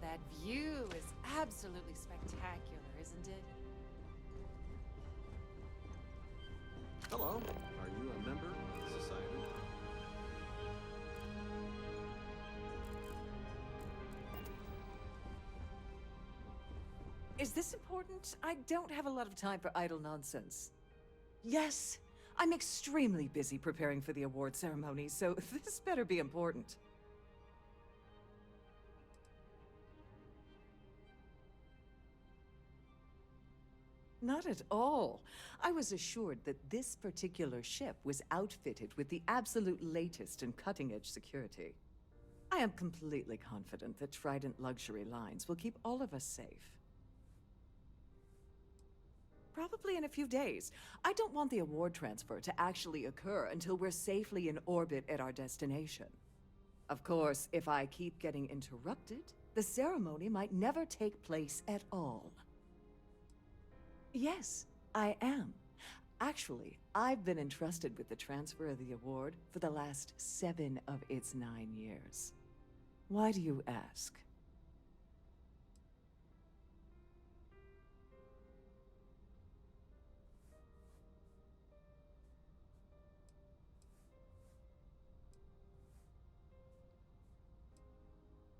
That view is absolutely spectacular, isn't it? Hello. Are you a member of the society? Is this important? I don't have a lot of time for idle nonsense. Yes, I'm extremely busy preparing for the award ceremony, so this better be important. Not at all. I was assured that this particular ship was outfitted with the absolute latest and cutting-edge security. I am completely confident that Trident Luxury Lines will keep all of us safe. Probably in a few days. I don't want the award transfer to actually occur until we're safely in orbit at our destination. Of course, if I keep getting interrupted, the ceremony might never take place at all. Yes, I am. Actually, I've been entrusted with the transfer of the award for the last 7 of its 9 years. Why do you ask?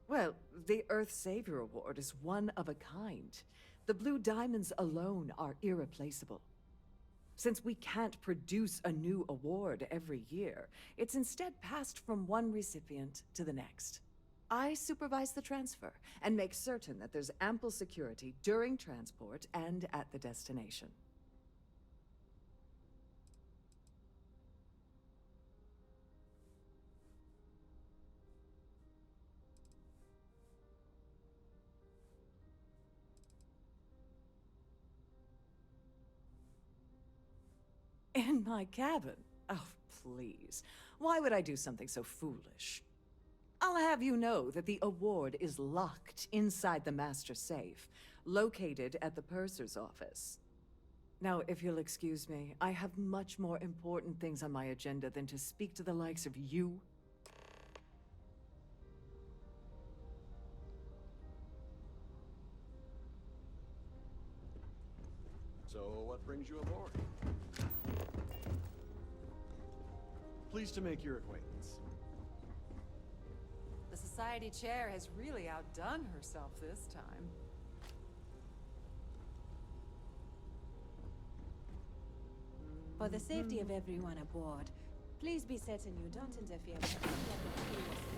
Well, the Earth Savior Award is one of a kind. The Blue Diamonds alone are irreplaceable. Since we can't produce a new award every year, it's instead passed from one recipient to the next. I supervise the transfer and make certain that there's ample security during transport and at the destination. In my cabin? Oh, please. Why would I do something so foolish? I'll have you know that the award is locked inside the master safe, located at the purser's office. Now, if you'll excuse me, I have much more important things on my agenda than to speak to the likes of you. So, what brings you aboard? Pleased to make your acquaintance. The society chair has really outdone herself this time. For the safety of everyone aboard, please be certain you don't interfere with any of the previous.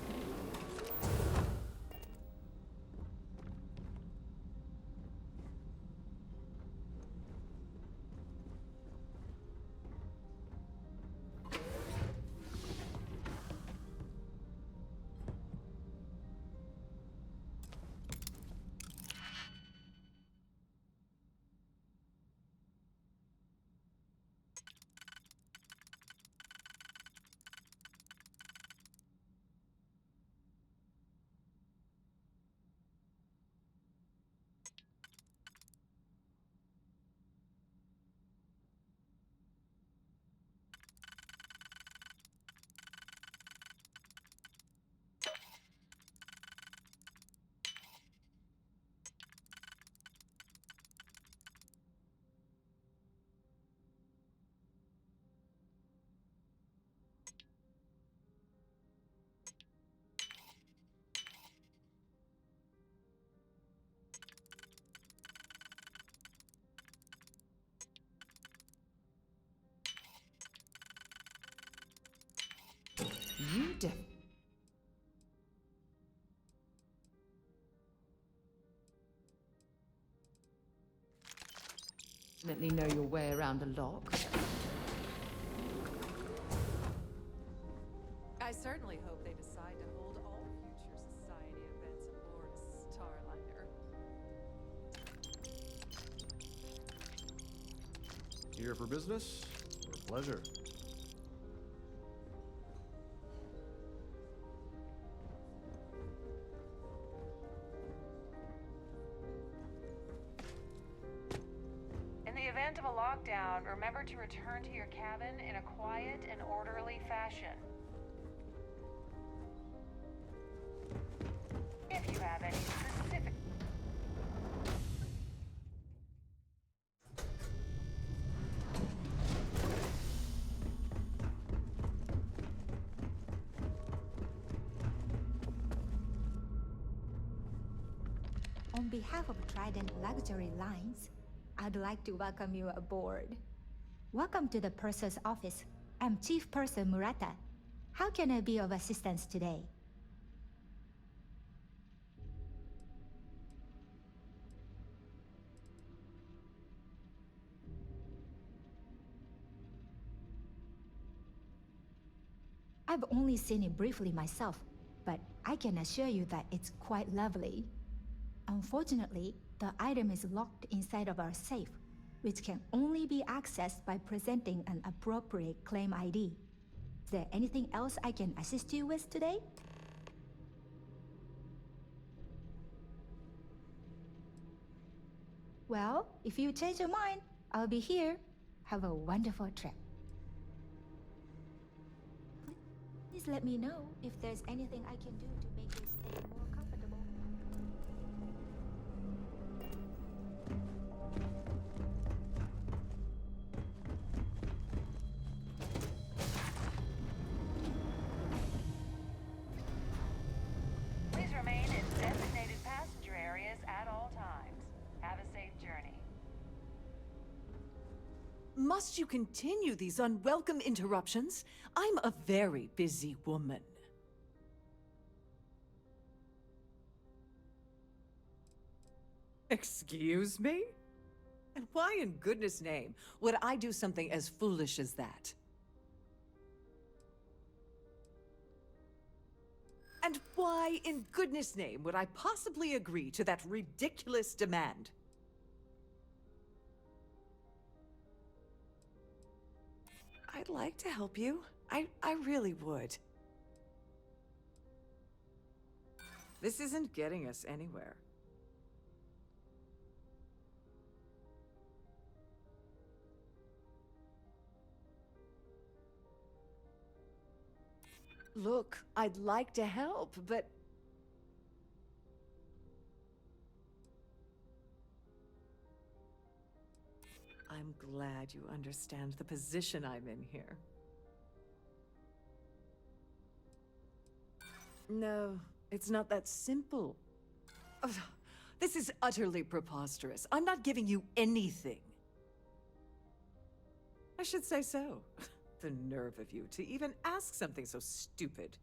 You did. Definitely know your way around a lock. I certainly hope they decide to hold all future society events aboard Starliner. Here for business or pleasure? In the event of a lockdown, remember to return to your cabin in a quiet and orderly fashion. If you have any specific... On behalf of Trident Luxury Lines, I'd like to welcome you aboard. Welcome to the Purser's office. I'm Chief Purser Murata. How can I be of assistance today? I've only seen it briefly myself, but I can assure you that it's quite lovely. Unfortunately, the item is locked inside of our safe, which can only be accessed by presenting an appropriate claim ID. Is there anything else I can assist you with today? Well, if you change your mind, I'll be here. Have a wonderful trip. Please let me know if there's anything I can do to make your stay more comfortable. Please remain in designated passenger areas at all times. Have a safe journey. Must you continue these unwelcome interruptions? I'm a very busy woman. Excuse me? And why in goodness name would I do something as foolish as that? And why in goodness name would I possibly agree to that ridiculous demand? I'd like to help you. I really would. This isn't getting us anywhere. Look, I'd like to help, but... I'm glad you understand the position I'm in here. No, it's not that simple. Ugh, this is utterly preposterous. I'm not giving you anything. I should say so. The nerve of you to even ask something so stupid.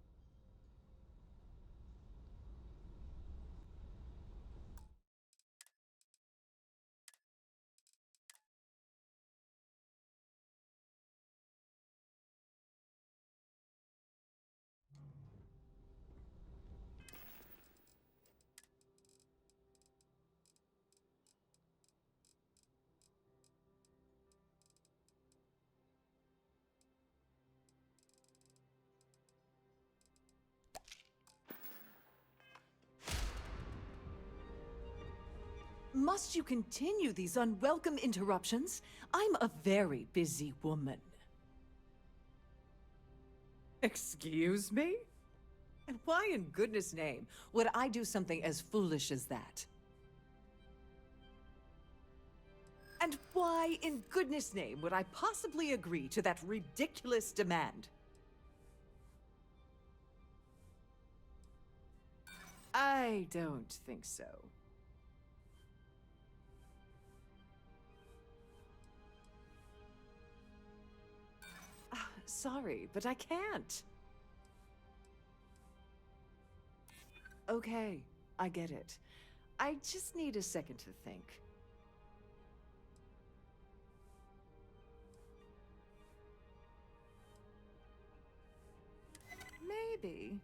Must you continue these unwelcome interruptions? I'm a very busy woman. Excuse me? And why in goodness name would I do something as foolish as that? And why in goodness name would I possibly agree to that ridiculous demand? I don't think so. Sorry, but I can't. Okay, I get it. I just need a second to think. Maybe.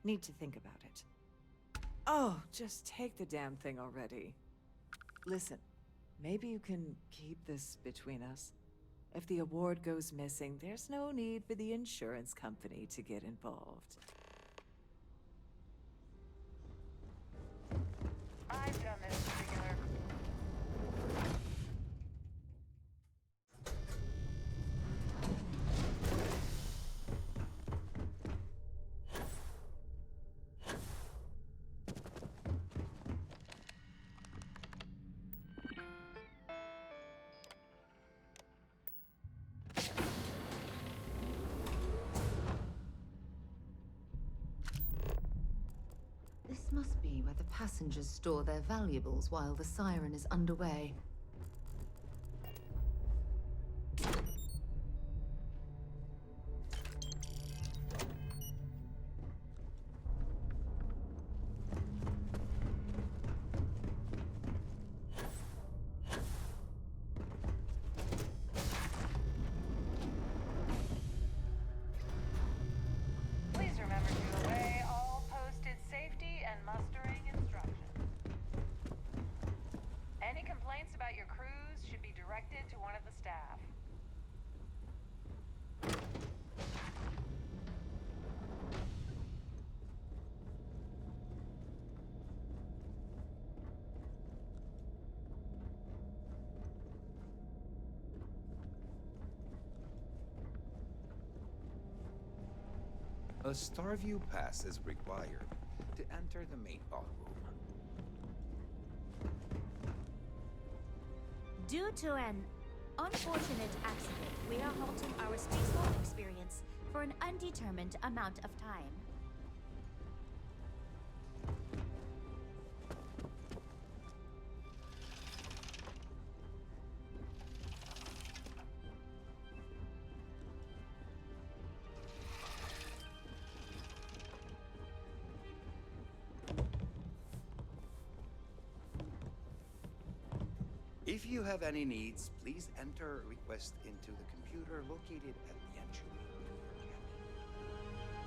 Need to think about it. Oh, just take the damn thing already. Listen, maybe you can keep this between us. If the award goes missing, there's no need for the insurance company to get involved. I've done this particular. This must be where the passengers store their valuables while the Siren is underway. Please remember to obey all posted safety and mustering instructions. Any complaints about your crews should be directed to one of the staff. A Starview pass is required to enter the main ballroom. Due to an unfortunate accident, we are halting our spacewalk experience for an undetermined amount of time. If you have any needs, please enter a request into the computer located at the entry to your cabin.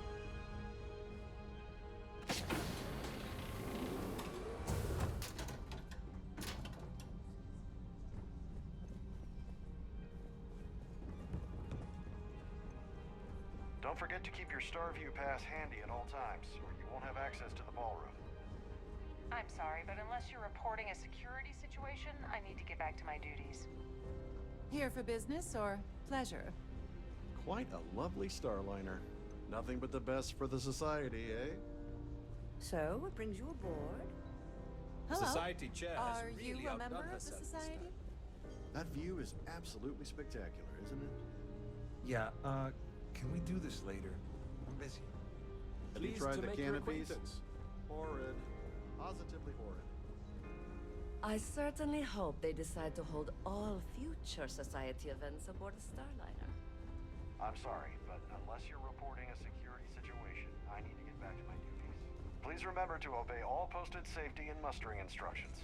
Don't forget to keep your Starview pass handy at all times, or you won't have access to the ballroom. I'm sorry, but unless you're reporting a security situation, I need to get back to my duties. Here for business or pleasure? Quite a lovely Starliner. Nothing but the best for the society, eh? So, what brings you aboard? The Hello. Society chair has Are really you a outdone member of the herself this society? time. That view is absolutely spectacular, isn't it? Yeah, can we do this later? I'm busy. Have you Pleased tried to the make your canopies? acquaintance. Horrid. Positively horrid. I certainly hope they decide to hold all future society events aboard the Starliner. I'm sorry, but unless you're reporting a security situation, I need to get back to my duties. Please remember to obey all posted safety and mustering instructions.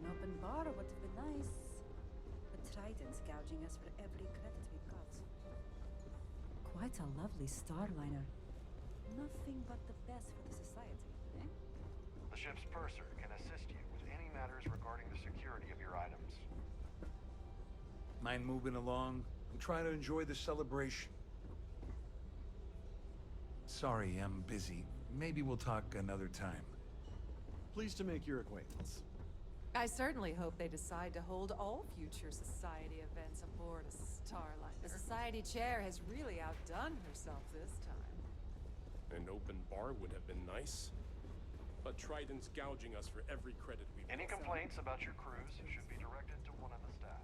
An open bar would have been nice. But Triton's gouging us for every credit we've got. Quite a lovely Starliner. Nothing but the best for the society, eh? The ship's purser can assist you with any matters regarding the security of your items. Mind moving along? I'm trying to enjoy the celebration. Sorry, I'm busy. Maybe we'll talk another time. Pleased to make your acquaintance. I certainly hope they decide to hold all future society events aboard a Starliner. The society chair has really outdone herself this time. An open bar would have been nice. But Triton's gouging us for every credit we've Any got. complaints about your crews should be directed to one of the staff.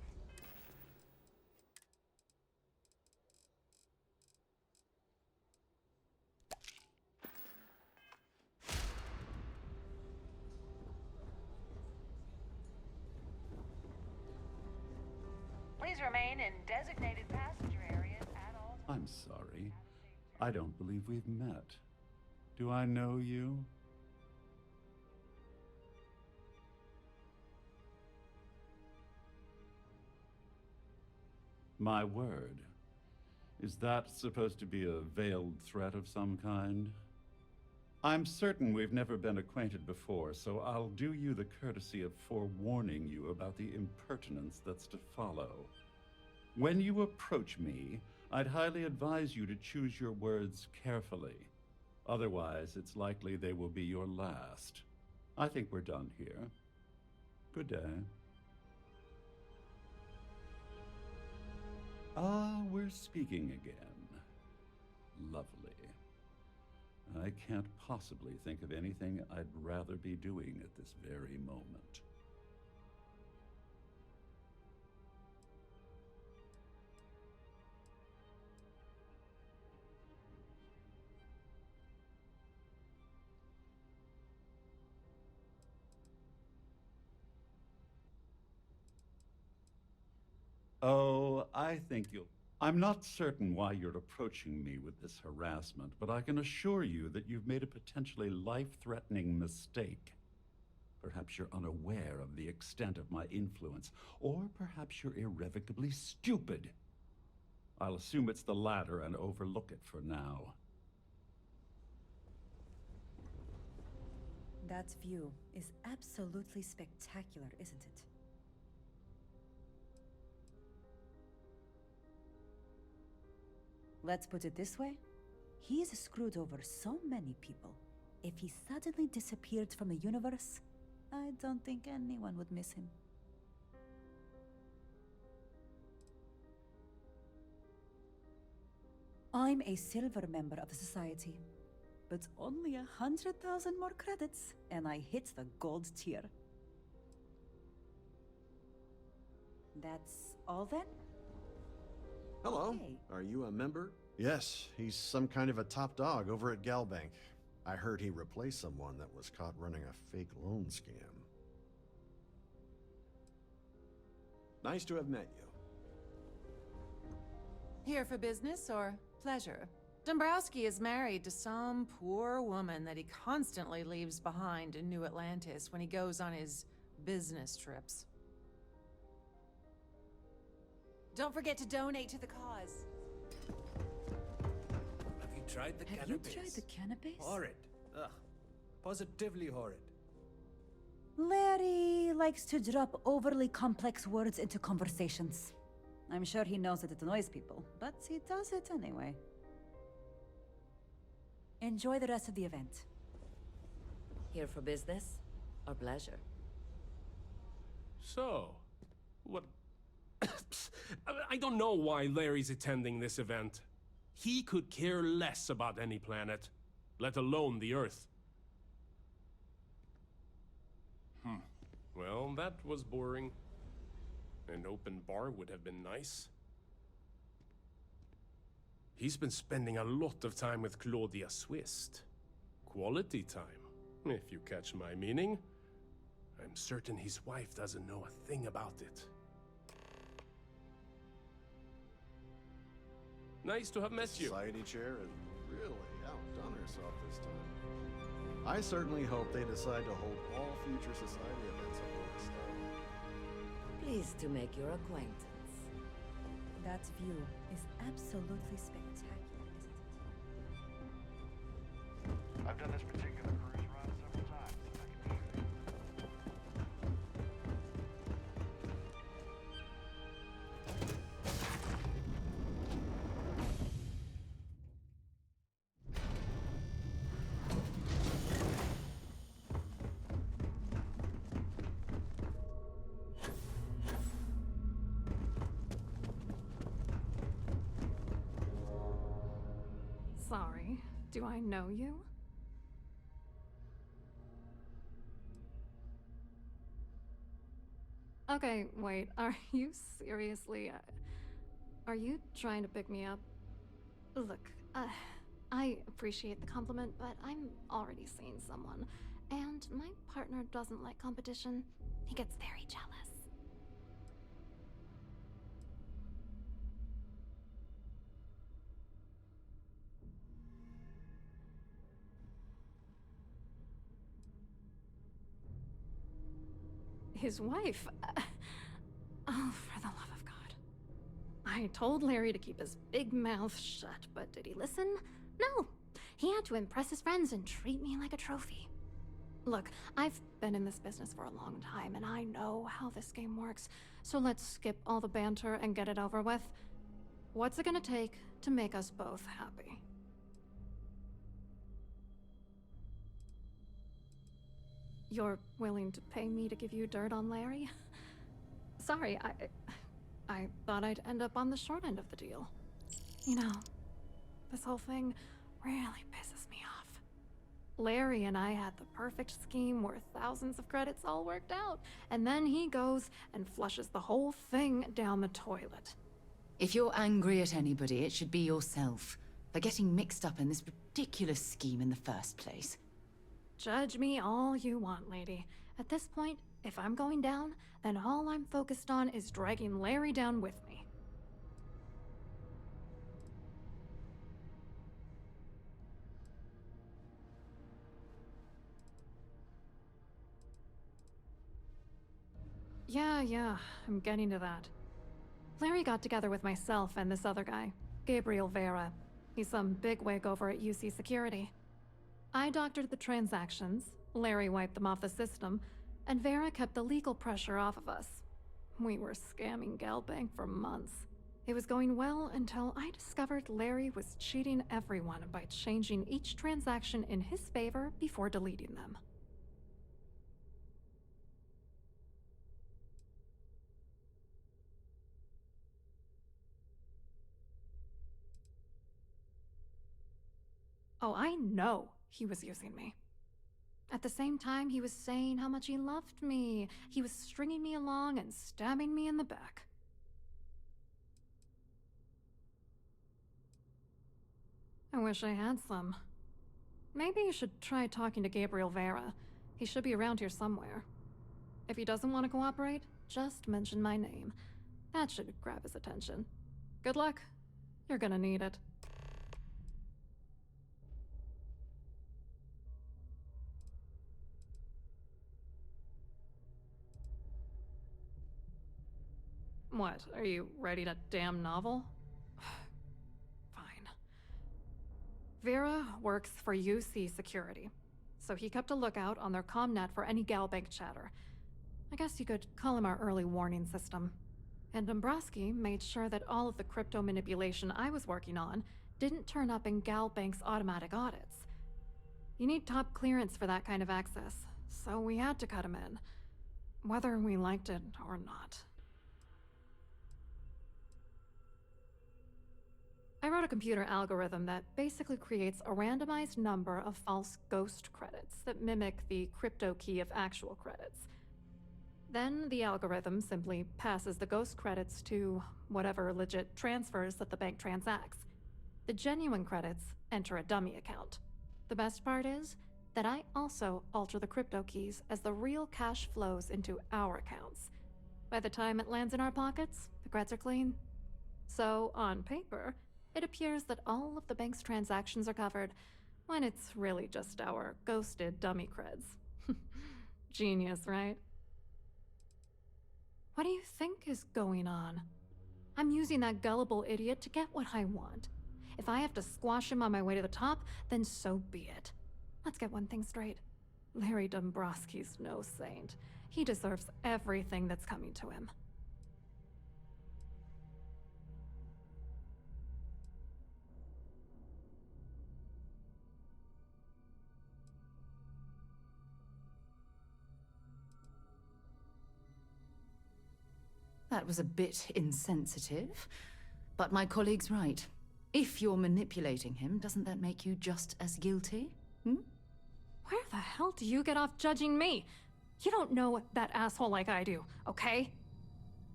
Please remain in designated passenger areas at all times. I'm sorry. I don't believe we've met. Do I know you? My word. Is that supposed to be a veiled threat of some kind? I'm certain we've never been acquainted before, so I'll do you the courtesy of forewarning you about the impertinence that's to follow. When you approach me, I'd highly advise you to choose your words carefully. Otherwise, it's likely they will be your last. I think we're done here. Good day. Ah, we're speaking again. Lovely. I can't possibly think of anything I'd rather be doing at this very moment. Oh, I think you'll... I'm not certain why you're approaching me with this harassment, but I can assure you that you've made a potentially life-threatening mistake. Perhaps you're unaware of the extent of my influence, or perhaps you're irrevocably stupid. I'll assume it's the latter and overlook it for now. That view is absolutely spectacular, isn't it? Let's put it this way. He's screwed over so many people. If he suddenly disappeared from the universe, I don't think anyone would miss him. I'm a silver member of the society, but only 100,000 more credits, and I hit the gold tier. That's all then? Hello. Hey. Are you a member? Yes, he's some kind of a top dog over at Galbank. I heard he replaced someone that was caught running a fake loan scam. Nice to have met you. Here for business or pleasure? Dumbrosky is married to some poor woman that he constantly leaves behind in New Atlantis when he goes on his business trips. Don't forget to donate to the cause. Have you tried the Have cannabis? you tried the cannabis? Horrid. Ugh. Positively horrid. Larry likes to drop overly complex words into conversations. I'm sure he knows that it annoys people, but he does it anyway. Enjoy the rest of the event. Here for business or pleasure? So, what... I don't know why Larry's attending this event. He could care less about any planet, let alone the Earth. Well, that was boring. An open bar would have been nice. He's been spending a lot of time with Klaudia Swist. Quality time, if you catch my meaning. I'm certain his wife doesn't know a thing about it. Nice to have met you. Society chair has really outdone herself this time. I certainly hope they decide to hold all future society events up on this style. Pleased to make your acquaintance. That view is absolutely spectacular, isn't it? I've done this particular cruise run several times. I can assure you. Sorry, do I know you? Okay, wait, are you seriously... are you trying to pick me up? Look, I appreciate the compliment, but I'm already seeing someone, and my partner doesn't like competition. He gets very jealous. His wife? Oh, for the love of God. I told Larry to keep his big mouth shut, but did he listen? No. He had to impress his friends and treat me like a trophy. Look, I've been in this business for a long time, and I know how this game works, so let's skip all the banter and get it over with. What's it gonna take to make us both happy? You're willing to pay me to give you dirt on Larry? Sorry, I thought I'd end up on the short end of the deal. You know, this whole thing really pisses me off. Larry and I had the perfect scheme where thousands of credits all worked out, and then he goes and flushes the whole thing down the toilet. If you're angry at anybody, it should be yourself for getting mixed up in this ridiculous scheme in the first place. Judge me all you want, lady. At this point, if I'm going down, then all I'm focused on is dragging Larry down with me. Yeah, I'm getting to that. Larry got together with myself and this other guy, Gabriel Vera. He's some bigwig over at UC Security. I doctored the transactions, Larry wiped them off the system, and Vera kept the legal pressure off of us. We were scamming Galbank for months. It was going well until I discovered Larry was cheating everyone by changing each transaction in his favor before deleting them. Oh, I know he was using me. At the same time, he was saying how much he loved me. He was stringing me along and stabbing me in the back. I wish I had some. Maybe you should try talking to Gabriel Vera. He should be around here somewhere. If he doesn't want to cooperate, just mention my name. That should grab his attention. Good luck. You're gonna need it. What, are you writing a damn novel? Fine. Vera works for UC Security, so he kept a lookout on their comnet for any Galbank chatter. I guess you could call him our early warning system. And Dumbrosky made sure that all of the crypto manipulation I was working on didn't turn up in Galbank's automatic audits. You need top clearance for that kind of access, so we had to cut him in, whether we liked it or not. I wrote a computer algorithm that basically creates a randomized number of false ghost credits that mimic the crypto key of actual credits. Then the algorithm simply passes the ghost credits to whatever legit transfers that the bank transacts. The genuine credits enter a dummy account. The best part is that I also alter the crypto keys as the real cash flows into our accounts. By the time it lands in our pockets, the creds are clean. So, on paper, it appears that all of the bank's transactions are covered, when it's really just our ghosted dummy creds. Genius, right? What do you think is going on? I'm using that gullible idiot to get what I want. If I have to squash him on my way to the top, then so be it. Let's get one thing straight. Larry Dumbrosky's no saint. He deserves everything that's coming to him. That was a bit insensitive, but my colleague's right. If you're manipulating him, doesn't that make you just as guilty? Where the hell do you get off judging me? You don't know that asshole like I do, okay?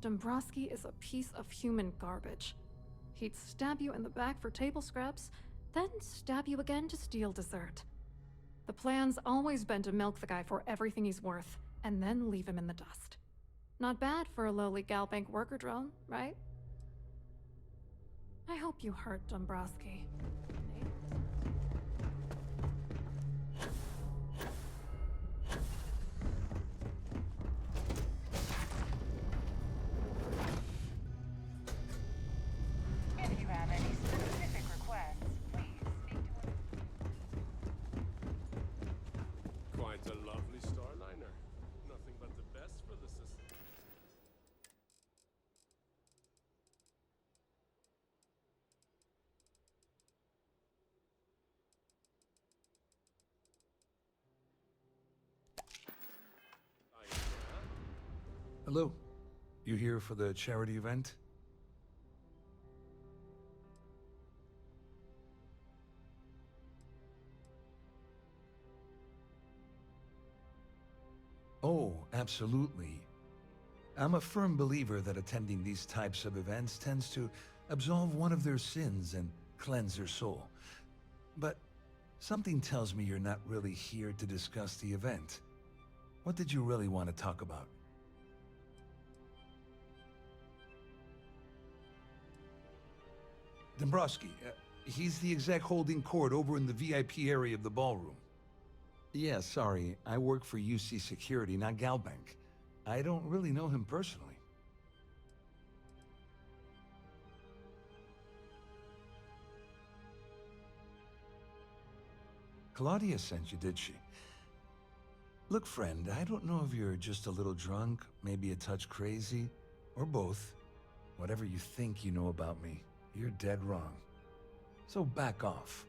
Dumbrosky is a piece of human garbage. He'd stab you in the back for table scraps, then stab you again to steal dessert. The plan's always been to milk the guy for everything he's worth, and then leave him in the dust. Not bad for a lowly Galbank worker drone, right? I hope you hurt Dumbrosky. Hello. You here for the charity event? Oh, absolutely. I'm a firm believer that attending these types of events tends to absolve one of their sins and cleanse their soul. But something tells me you're not really here to discuss the event. What did you really want to talk about? Dumbrosky, he's the exec holding court over in the VIP area of the ballroom. Yeah, sorry, I work for UC Security, not Galbank. I don't really know him personally. Klaudia sent you, did she? Look, friend, I don't know if you're just a little drunk, maybe a touch crazy, or both. Whatever you think you know about me, you're dead wrong. So back off.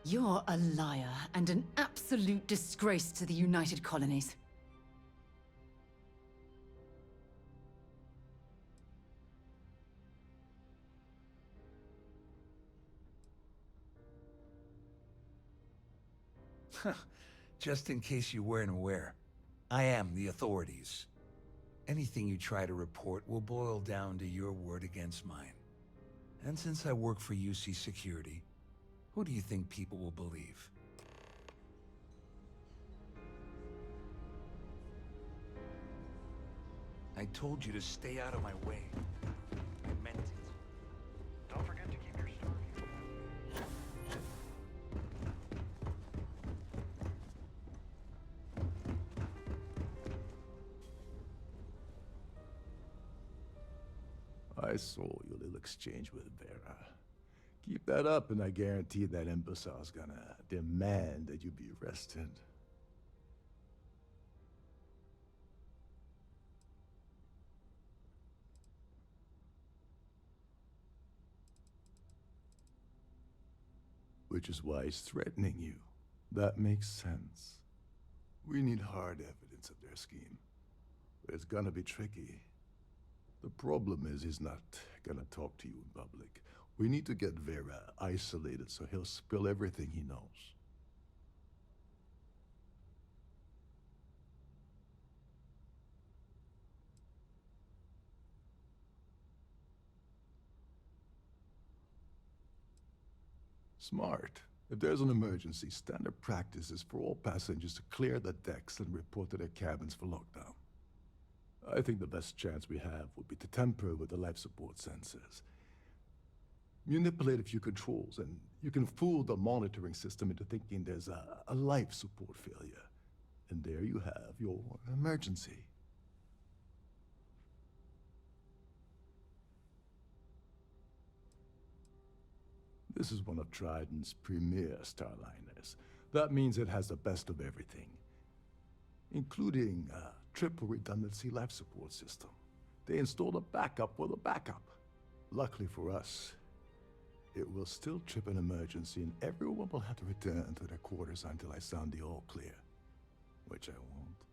You're a liar and an absolute disgrace to the United Colonies. Just in case you weren't aware, I am the authorities. Anything you try to report will boil down to your word against mine. And since I work for UC Security, who do you think people will believe? I told you to stay out of my way. I meant it. Don't forget to keep your Starfield. I saw your little exchange with Vera. Keep that up, and I guarantee that imbecile's gonna demand that you be arrested. Which is why he's threatening you. That makes sense. We need hard evidence of their scheme. But it's gonna be tricky. The problem is he's not gonna talk to you in public. We need to get Vera isolated so he'll spill everything he knows. Smart. If there's an emergency, standard practice is for all passengers to clear the decks and report to their cabins for lockdown. I think the best chance we have would be to tamper with the life support sensors. Manipulate a few controls, and you can fool the monitoring system into thinking there's a life support failure. And there you have your emergency. This is one of Trident's premier Starliners. That means it has the best of everything, including a triple redundancy life support system. They installed a backup for the backup. Luckily for us, it will still trip an emergency, and everyone will have to return to their quarters until I sound the all clear, which I won't.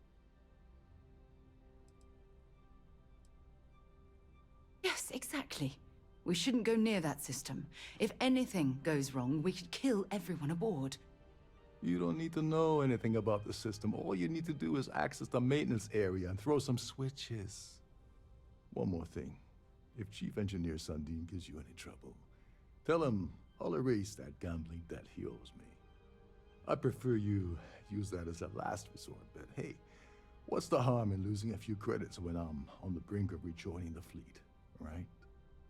Yes, exactly. We shouldn't go near that system. If anything goes wrong, we could kill everyone aboard. You don't need to know anything about the system. All you need to do is access the maintenance area and throw some switches. One more thing. If Chief Engineer Sundin gives you any trouble, tell him I'll erase that gambling debt he owes me. I prefer you use that as a last resort, but hey, what's the harm in losing a few credits when I'm on the brink of rejoining the fleet, right?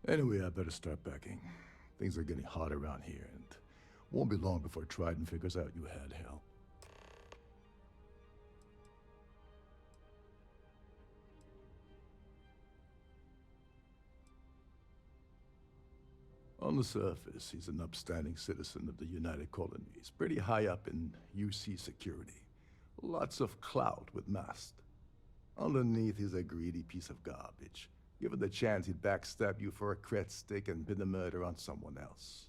Anyway, I better start packing. Things are getting hot around here, and won't be long before Trident figures out you had help. On the surface, he's an upstanding citizen of the United Colonies, pretty high up in UC Security. Lots of clout with Mast. Underneath, he's a greedy piece of garbage. Given the chance, he'd backstab you for a cred stick and pin the murder on someone else.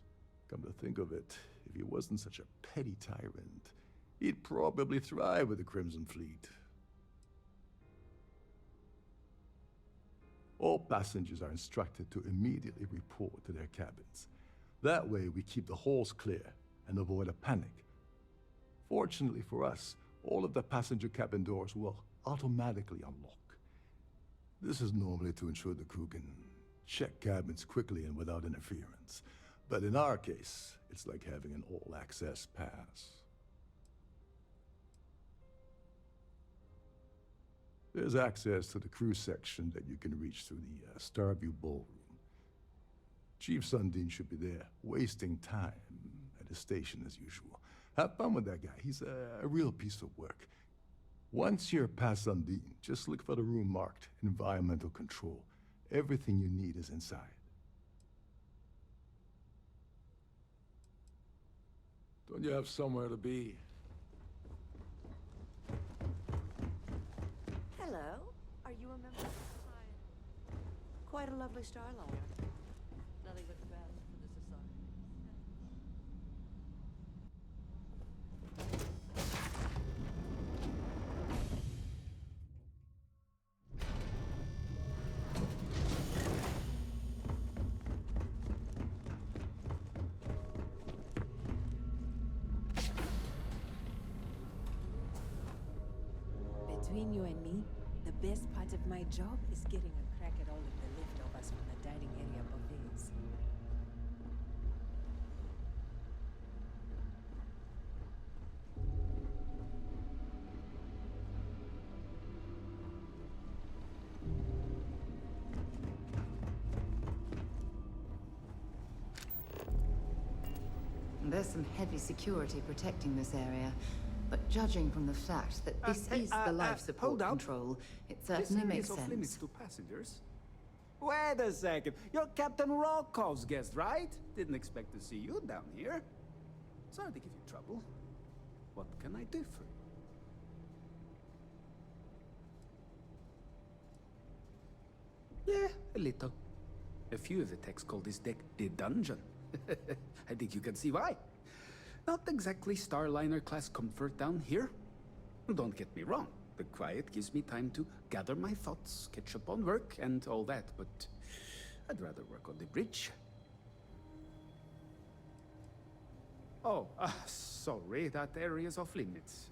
Come to think of it, if he wasn't such a petty tyrant, he'd probably thrive with the Crimson Fleet. All passengers are instructed to immediately report to their cabins. That way, we keep the halls clear and avoid a panic. Fortunately for us, all of the passenger cabin doors will automatically unlock. This is normally to ensure the crew can check cabins quickly and without interference. But in our case, it's like having an all-access pass. There's access to the crew section that you can reach through the Starfield Ballroom. Chief Sundin should be there, wasting time at his station as usual. Have fun with that guy. He's a real piece of work. Once you're past Sundin, just look for the room marked Environmental Control. Everything you need is inside. Don't you have somewhere to be? Hello. Are you a member of Siren? Quite a lovely starliner. Nothing but the best for the society. Between you and me, the best part of my job is getting a crack at all of the leftovers from the dining area buffets. There's some heavy security protecting this area, but judging from the fact that this is the life support control, it certainly makes sense. Limits to passengers. Wait a second. You're Captain Rokov's guest, right? Didn't expect to see you down here. Sorry to give you trouble. What can I do for you? Yeah, a little. A few of the techs call this deck the dungeon. I think you can see why. Not exactly Starliner-class comfort down here. Don't get me wrong. The quiet gives me time to gather my thoughts, catch up on work, and all that, but I'd rather work on the bridge. Oh, sorry, that area's off limits.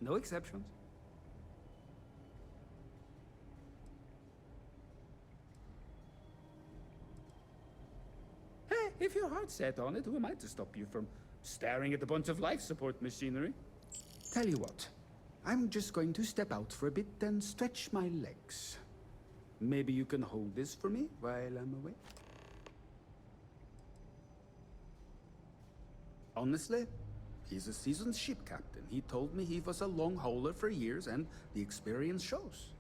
No exceptions. Hey, if your heart's set on it, who am I to stop you from staring at a bunch of life support machinery? Tell you what, I'm just going to step out for a bit and stretch my legs. Maybe you can hold this for me while I'm away? Honestly, he's a seasoned ship captain. He told me he was a long hauler for years, and the experience shows.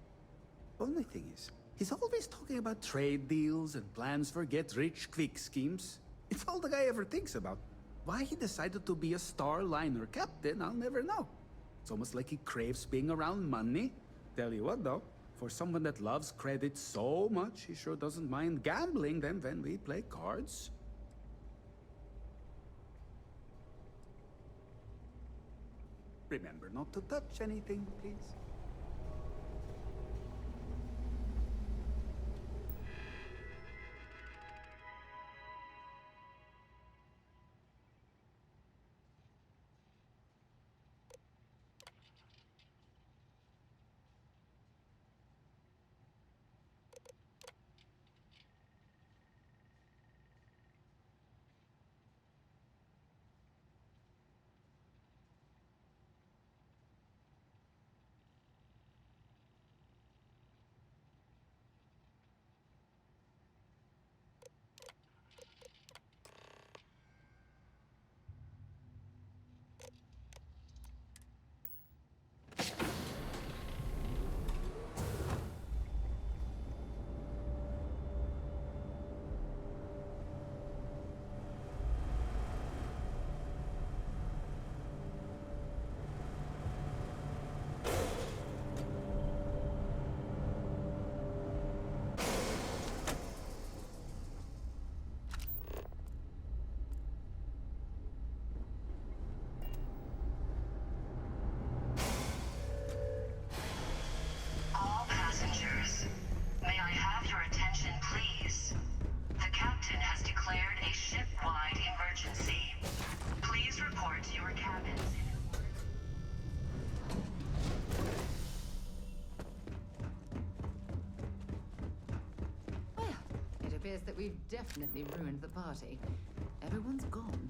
Only thing is, he's always talking about trade deals and plans for get-rich-quick schemes. It's all the guy ever thinks about. Why he decided to be a Starliner captain, I'll never know. It's almost like he craves being around money. Tell you what, though, for someone that loves credit so much, he sure doesn't mind gambling them when we play cards. Remember not to touch anything, please. We've definitely ruined the party. Everyone's gone.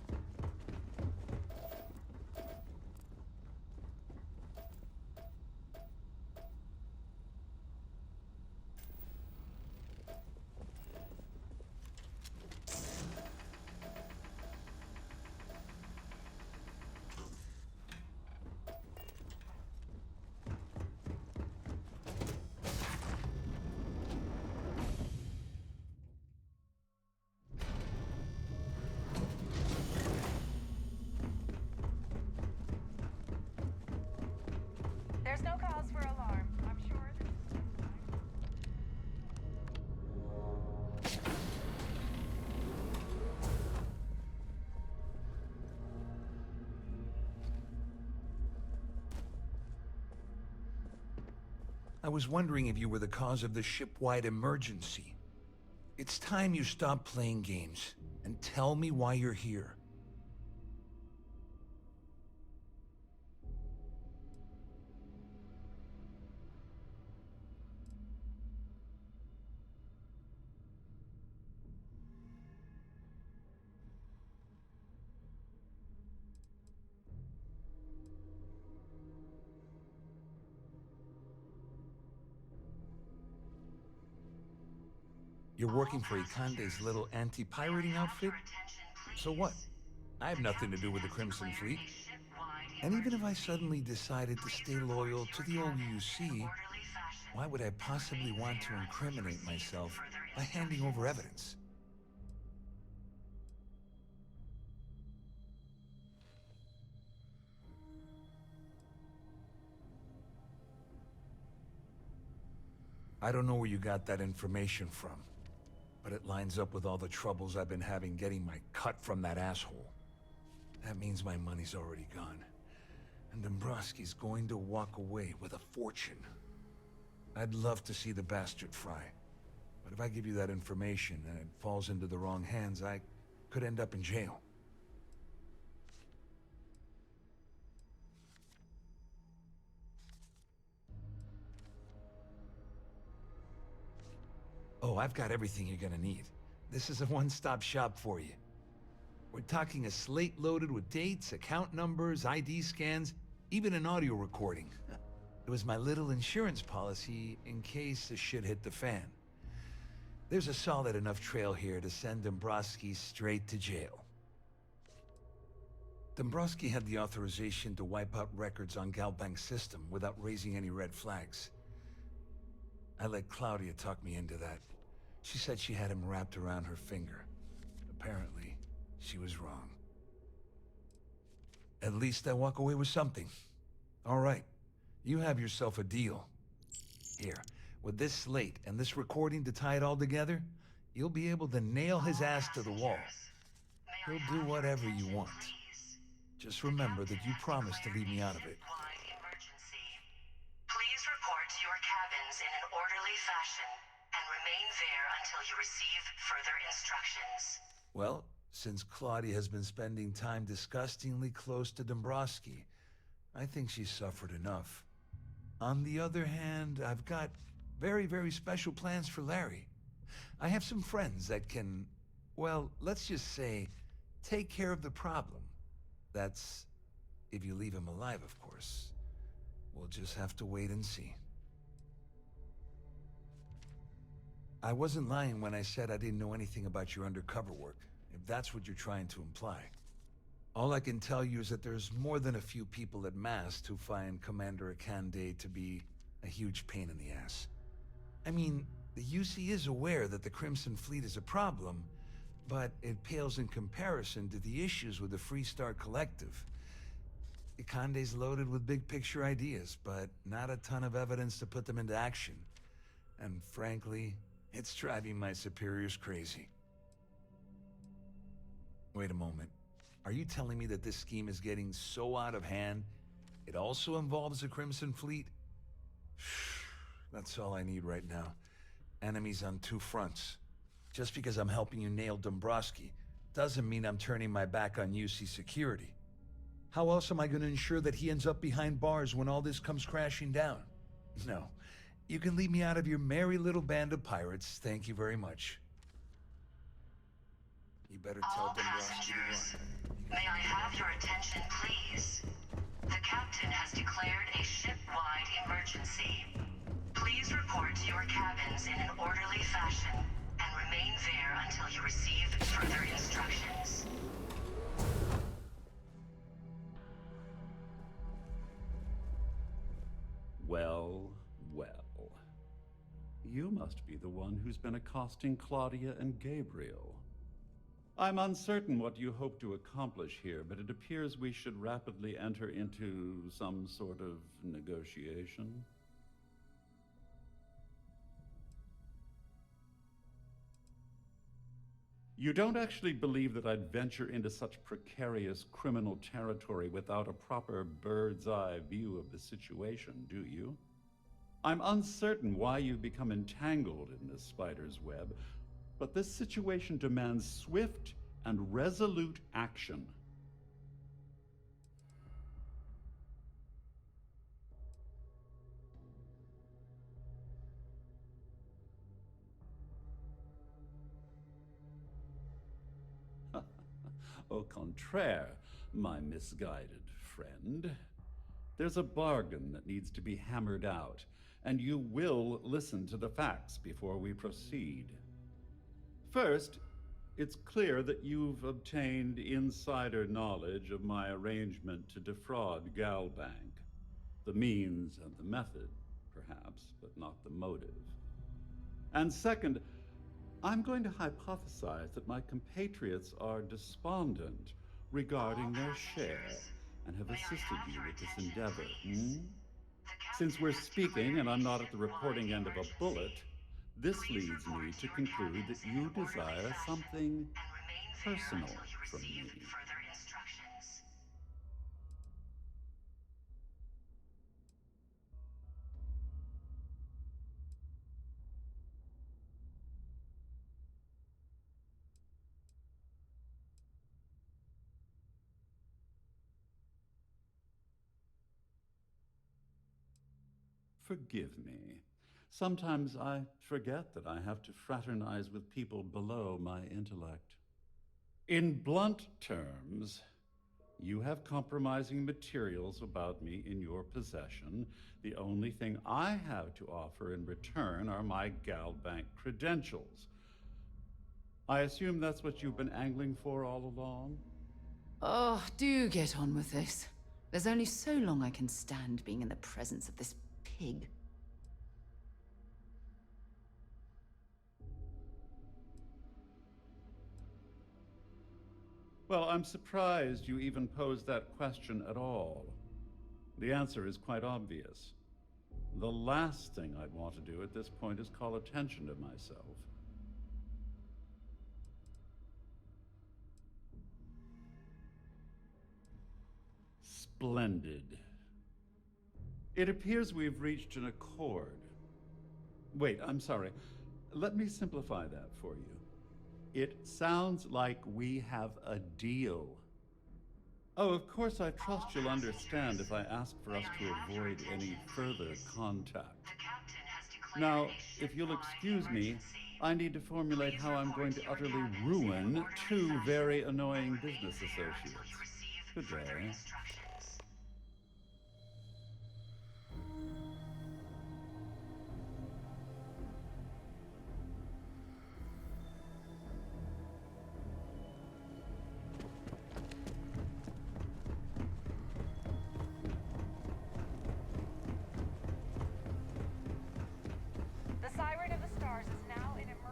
There's no cause for alarm. I'm sure this is I was wondering if you were the cause of the ship-wide emergency. It's time you stop playing games and tell me why you're here. You're working for Ikande's little anti-pirating outfit? So what? I have nothing to do with the Crimson Fleet. And even if I suddenly decided to stay loyal to the OUC, why would I possibly want to incriminate myself by handing over evidence? I don't know where you got that information from, but it lines up with all the troubles I've been having getting my cut from that asshole. That means my money's already gone, and Dumbrosky's going to walk away with a fortune. I'd love to see the bastard fry, but if I give you that information and it falls into the wrong hands, I could end up in jail. Oh, I've got everything you're gonna need. This is a one-stop shop for you. We're talking a slate loaded with dates, account numbers, ID scans, even an audio recording. It was my little insurance policy in case the shit hit the fan. There's a solid enough trail here to send Dumbrosky straight to jail. Dumbrosky had the authorization to wipe out records on Galbank's system without raising any red flags. I let Klaudia talk me into that. She said she had him wrapped around her finger. Apparently, she was wrong. At least I walk away with something. All right, you have yourself a deal. Here, with this slate and this recording to tie it all together, you'll be able to nail his ass to the wall. He'll do whatever you want. Just remember that you promised to leave me out of it. Please report to your cabins in an orderly fashion and remain there until you receive further instructions. Well, since Klaudia has been spending time disgustingly close to Dumbrosky, I think she's suffered enough. On the other hand, I've got very, very special plans for Larry. I have some friends that can, well, let's just say, take care of the problem. That's if you leave him alive, of course. We'll just have to wait and see. I wasn't lying when I said I didn't know anything about your undercover work, if that's what you're trying to imply. All I can tell you is that there's more than a few people at Mast who find Commander Akande to be a huge pain in the ass. I mean, the UC is aware that the Crimson Fleet is a problem, but it pales in comparison to the issues with the Freestar Collective. Akande's loaded with big-picture ideas, but not a ton of evidence to put them into action. And frankly, it's driving my superiors crazy. Wait a moment. Are you telling me that this scheme is getting so out of hand, it also involves the Crimson Fleet? That's all I need right now. Enemies on two fronts. Just because I'm helping you nail Dumbrosky doesn't mean I'm turning my back on UC security. How else am I going to ensure that he ends up behind bars when all this comes crashing down? No. You can leave me out of your merry little band of pirates, thank you very much. You better All tell Dumbrosky to passengers, run. may I have your attention, please? The captain has declared a ship-wide emergency. Please report to your cabins in an orderly fashion and remain there until you receive further instructions. Well, well. You must be the one who's been accosting Klaudia and Gabriel. I'm uncertain what you hope to accomplish here, but it appears we should rapidly enter into some sort of negotiation. You don't actually believe that I'd venture into such precarious criminal territory without a proper bird's-eye view of the situation, do you? I'm uncertain why you've become entangled in this spider's web, but this situation demands swift and resolute action. Au contraire, my misguided friend. There's a bargain that needs to be hammered out, and you will listen to the facts before we proceed. First, it's clear that you've obtained insider knowledge of my arrangement to defraud Galbank. The means and the method, perhaps, but not the motive. And second, I'm going to hypothesize that my compatriots are despondent regarding their share and have assisted you with this endeavor, Since we're speaking and I'm not at the reporting end of a bullet, this leads me to conclude that you desire something personal from me. Forgive me. Sometimes I forget that I have to fraternize with people below my intellect. In blunt terms, you have compromising materials about me in your possession. The only thing I have to offer in return are my Galbank credentials. I assume that's what you've been angling for all along? Oh, do get on with this. There's only so long I can stand being in the presence of this pig. Well, I'm surprised you even posed that question at all. The answer is quite obvious. The last thing I'd want to do at this point is call attention to myself. Splendid. It appears we've reached an accord. Wait, I'm sorry. Let me simplify that for you. It sounds like we have a deal. Oh, of course, I trust you'll understand if I ask for us to avoid any further contact. Now, if you'll excuse me, I need to formulate how I'm going to utterly ruin two very annoying business associates. Good day.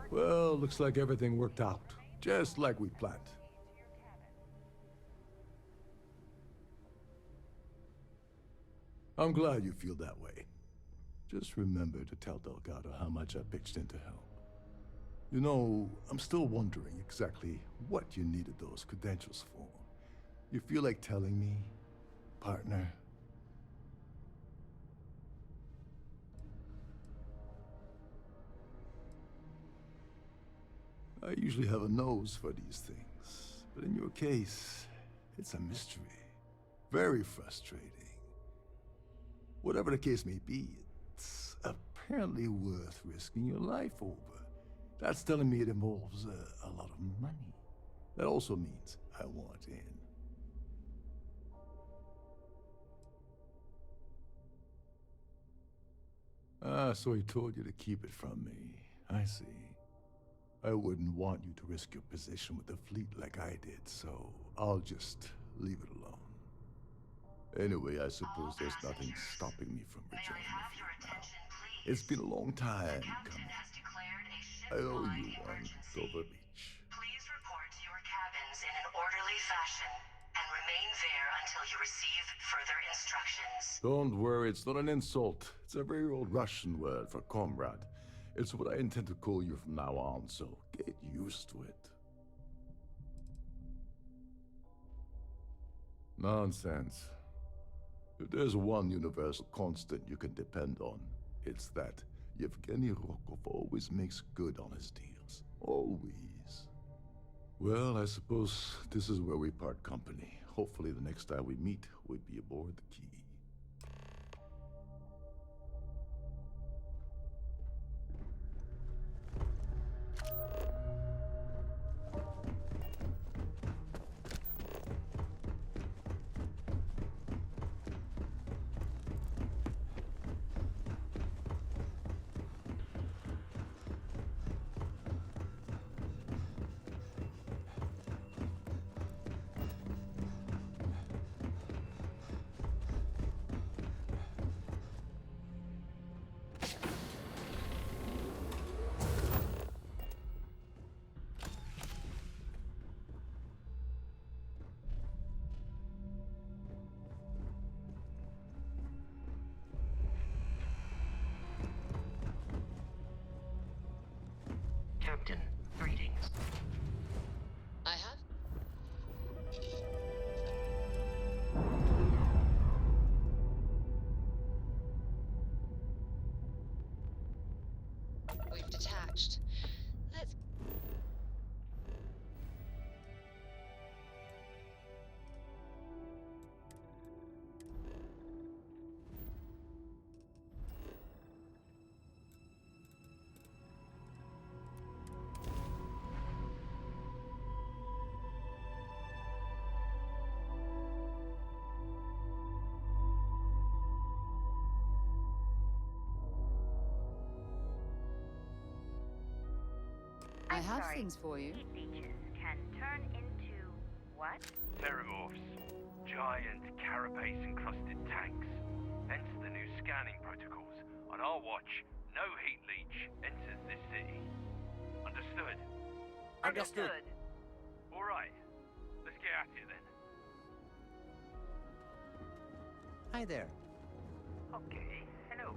Well, looks like everything worked out, just like we planned. I'm glad you feel that way. Just remember to tell Delgado how much I pitched in to help. You know, I'm still wondering exactly what you needed those credentials for. You feel like telling me, partner? I usually have a nose for these things, but in your case, it's a mystery. Very frustrating. Whatever the case may be, it's apparently worth risking your life over. That's telling me it involves a lot of money. That also means I want in. Ah, so he told you to keep it from me. I see. I wouldn't want you to risk your position with the fleet like I did, so I'll just leave it alone. Anyway, I suppose there's nothing stopping me from rejoining the fleet now. It's been a long time coming. I owe you one, Dover Beach. Please report to your cabins in an orderly fashion and remain there until you receive further instructions. Don't worry, it's not an insult. It's a very old Russian word for comrade. It's what I intend to call you from now on, so get used to it. Nonsense. If there's one universal constant you can depend on, it's that Evgeny Rokov always makes good on his deals. Always. Well, I suppose this is where we part company. Hopefully the next time we meet, we'll be aboard the Key. Captain, greetings. I have... We've detached. Let's... I have things for you. Heat leeches can turn into what? Theramorphs. Giant carapace-encrusted tanks. Hence the new scanning protocols. On our watch, no heat leech enters this city. Understood? Understood. All right. Let's get at it then. Hi there. Okay, hello.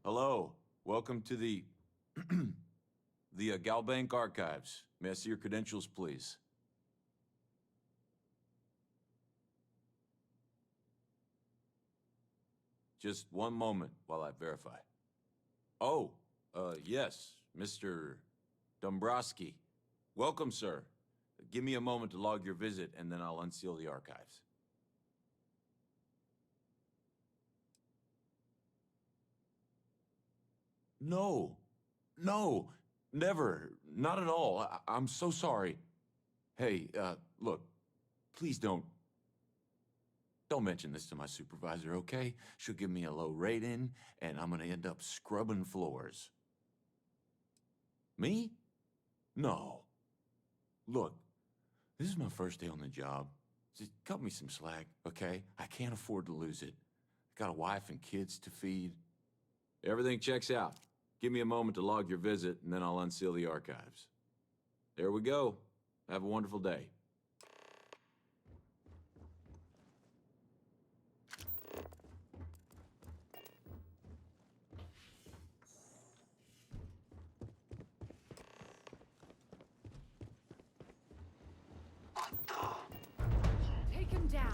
Hello. Welcome to the Galbank Archives. May I see your credentials, please? Just one moment while I verify. Oh, yes, Mr. Dumbrosky. Welcome, sir. Give me a moment to log your visit, and then I'll unseal the archives. No, never, not at all. I'm so sorry. Hey, look, please don't mention this to my supervisor, okay? She'll give me a low rating, and I'm gonna end up scrubbing floors. Me? No. Look, this is my first day on the job. Just cut me some slack, okay? I can't afford to lose it. Got a wife and kids to feed. Everything checks out. Give me a moment to log your visit, and then I'll unseal the archives. There we go. Have a wonderful day. Take him down.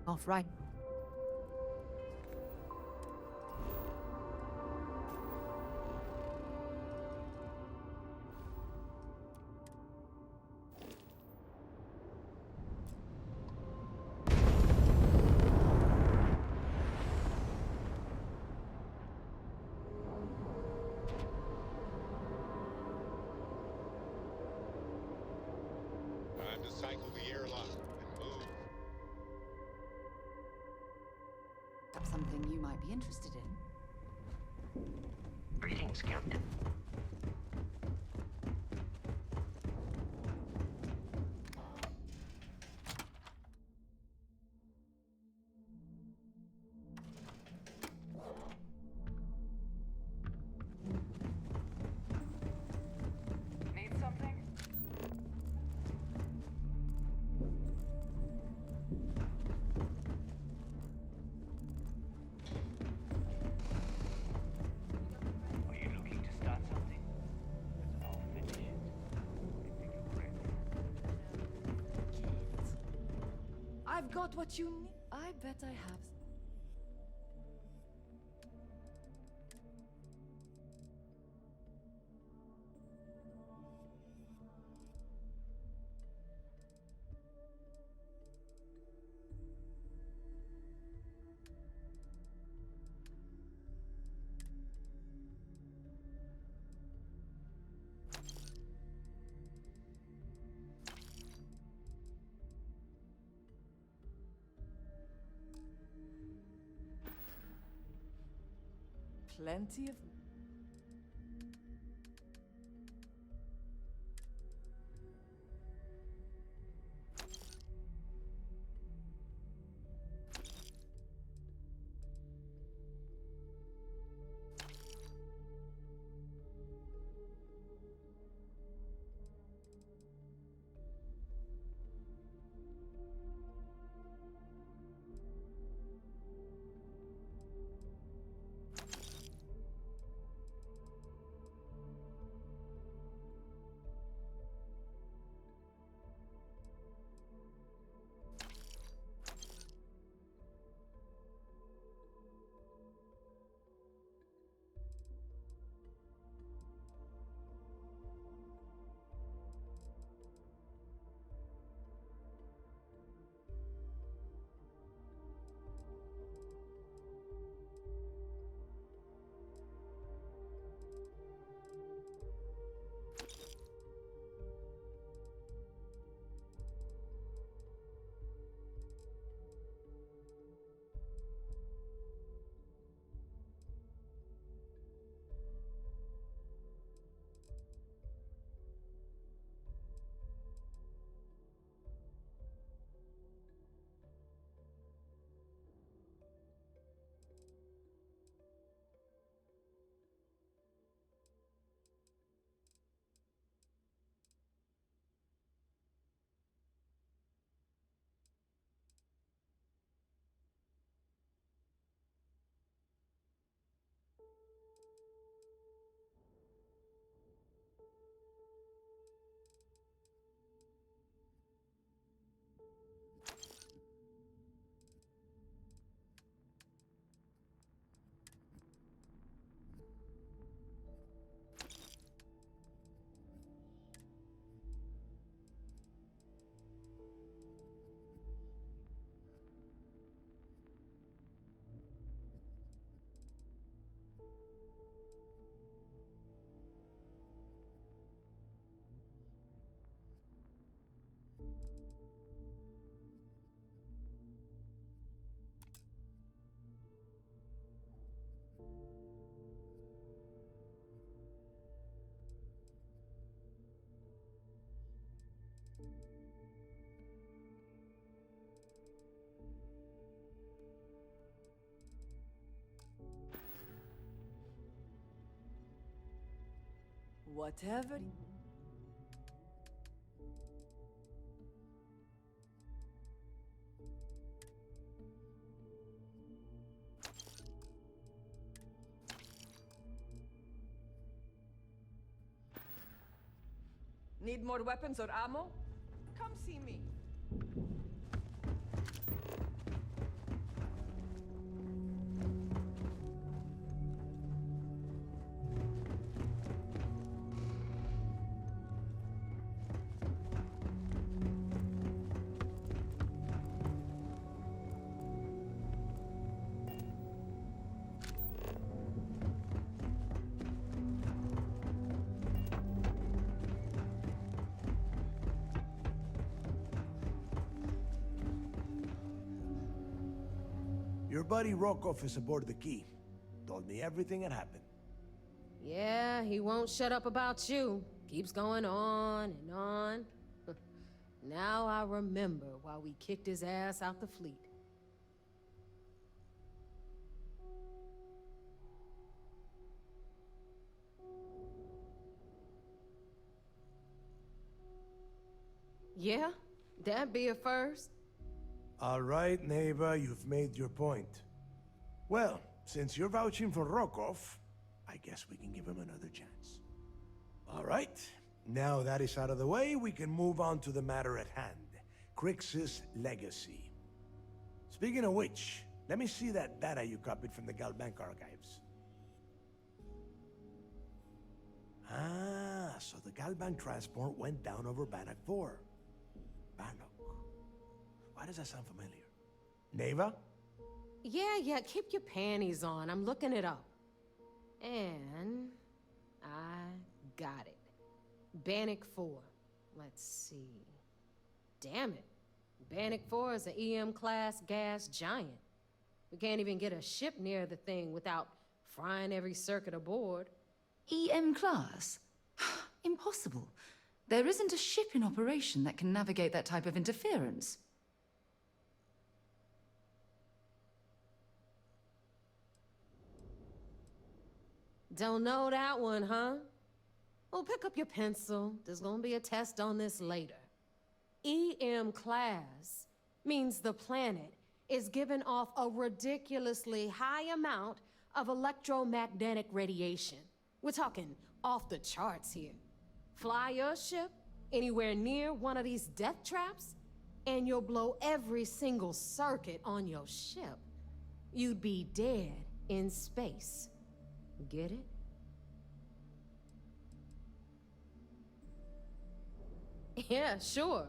Off right. Time to cycle the airlock and move. Something you might be interested in. Greetings, Captain. Need something? I've got what you need. I bet I have. Plenty of... Whatever. Need more weapons or ammo? Come see me. Your buddy Rokov is aboard the Key. Told me everything that happened. Yeah, he won't shut up about you. Keeps going on and on. Now I remember why we kicked his ass out the fleet. Yeah, that'd be a first. All right, Naeva, you've made your point. Well, since you're vouching for Rokov, I guess we can give him another chance. All right, now that is out of the way, we can move on to the matter at hand. Crix's legacy. Speaking of which, let me see that data you copied from the Galbank Archives. Ah, so the Galbank transport went down over Bannock 4. Bannock. Why does that sound familiar? Naeva? Yeah, keep your panties on. I'm looking it up. And I got it. Bannock 4. Let's see. Damn it. Bannock 4 is an EM-class gas giant. We can't even get a ship near the thing without frying every circuit aboard. EM class? Impossible. There isn't a ship in operation that can navigate that type of interference. Don't know that one, huh? Well, pick up your pencil. There's gonna be a test on this later. EM class means the planet is giving off a ridiculously high amount of electromagnetic radiation. We're talking off the charts here. Fly your ship anywhere near one of these death traps, and you'll blow every single circuit on your ship. You'd be dead in space. Get it? Yeah, sure.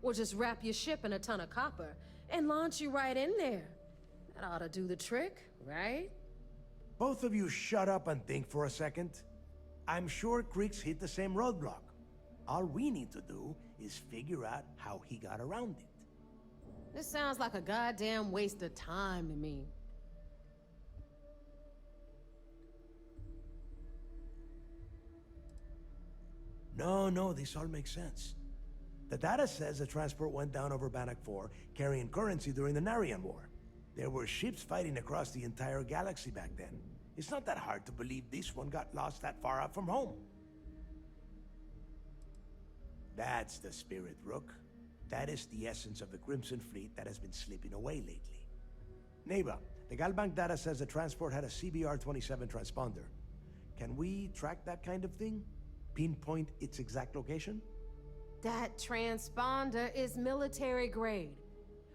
We'll just wrap your ship in a ton of copper and launch you right in there. That ought to do the trick, right? Both of you shut up and think for a second. I'm sure Creeks hit the same roadblock. All we need to do is figure out how he got around it. This sounds like a goddamn waste of time to me. No, this all makes sense. The data says the transport went down over Bannock 4, carrying currency during the Narian War. There were ships fighting across the entire galaxy back then. It's not that hard to believe this one got lost that far out from home. That's the spirit, Rook. That is the essence of the Crimson Fleet that has been slipping away lately. Naeva, the Galbank data says the transport had a CBR-27 transponder. Can we track that kind of thing? Pinpoint its exact location? That transponder is military grade.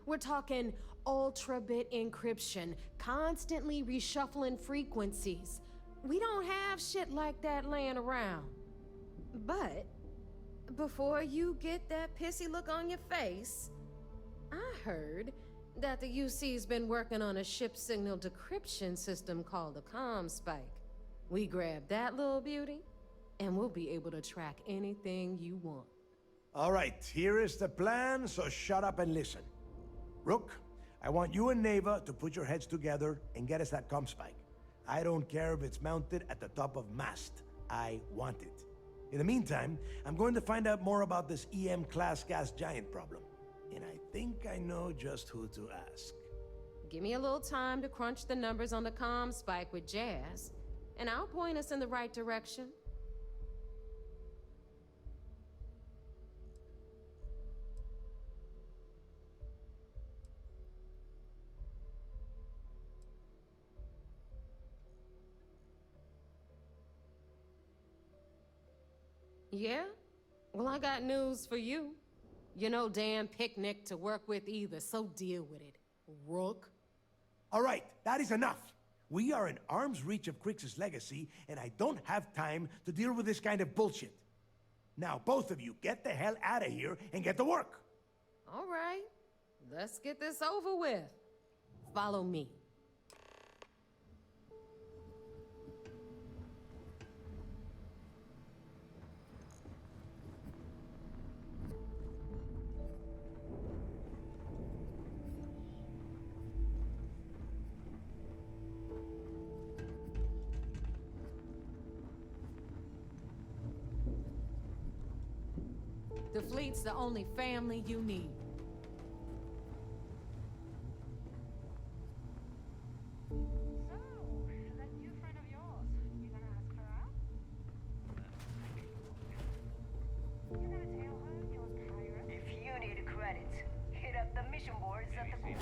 We're talking ultra-bit encryption, constantly reshuffling frequencies. We don't have shit like that laying around. But before you get that pissy look on your face, I heard that the UC's been working on a ship signal decryption system called the ComSpike. We grab that little beauty, and we'll be able to track anything you want. All right, here is the plan, so shut up and listen. Rook, I want you and Naeva to put your heads together and get us that ComSpike. I don't care if it's mounted at the top of mast. I want it. In the meantime, I'm going to find out more about this EM-class gas giant problem. And I think I know just who to ask. Give me a little time to crunch the numbers on the ComSpike with Jazz, and I'll point us in the right direction. Yeah? Well, I got news for you. You're no damn picnic to work with either, so deal with it, Rook. All right, that is enough. We are in arm's reach of Crix's legacy, and I don't have time to deal with this kind of bullshit. Now, both of you, get the hell out of here and get to work. All right, let's get this over with. Follow me. The fleet's the only family you need. If you need credits, hit up the mission boards at the core.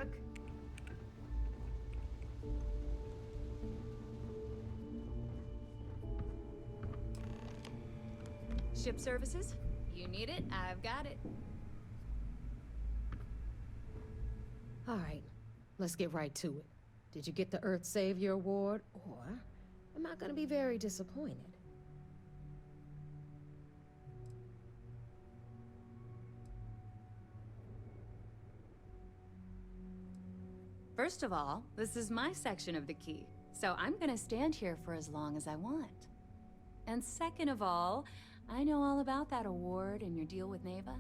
Rook. Ship services? You need it, I've got it. All right, let's get right to it. Did you get the Earth Savior Award, or am I gonna be very disappointed? First of all, this is my section of the key, so I'm gonna stand here for as long as I want. And second of all, I know all about that award and your deal with Naeva.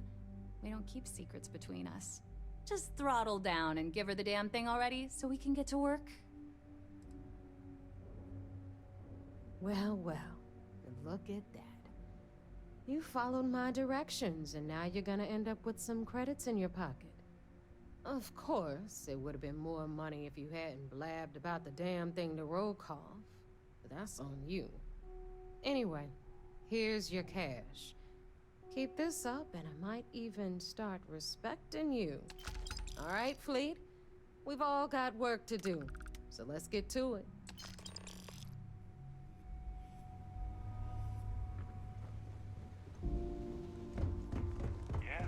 We don't keep secrets between us. Just throttle down and give her the damn thing already so we can get to work. Well, well, look at that. You followed my directions, and now you're gonna end up with some credits in your pocket. Of course, it would have been more money if you hadn't blabbed about the damn thing to Rokov, but that's on you. Anyway, here's your cash. Keep this up, and I might even start respecting you. All right, Fleet? We've all got work to do, so let's get to it. Yeah.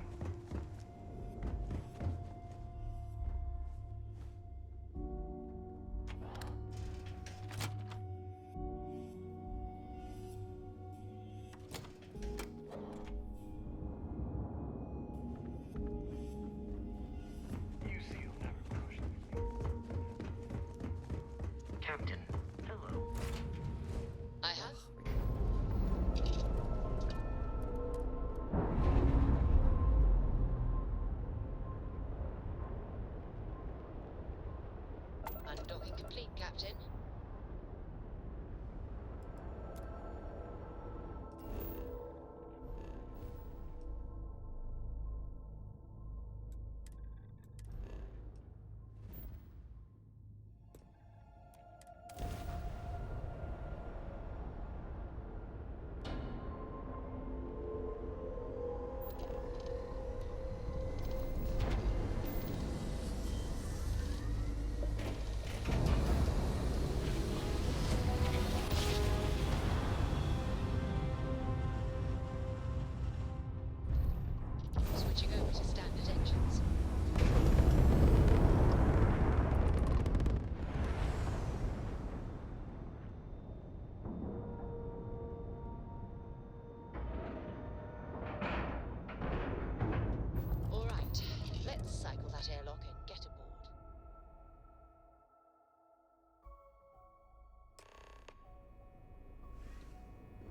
Captain, hello. I have. Undocking complete, Captain. Switching over to standard engines. All right, let's cycle that airlock and get aboard.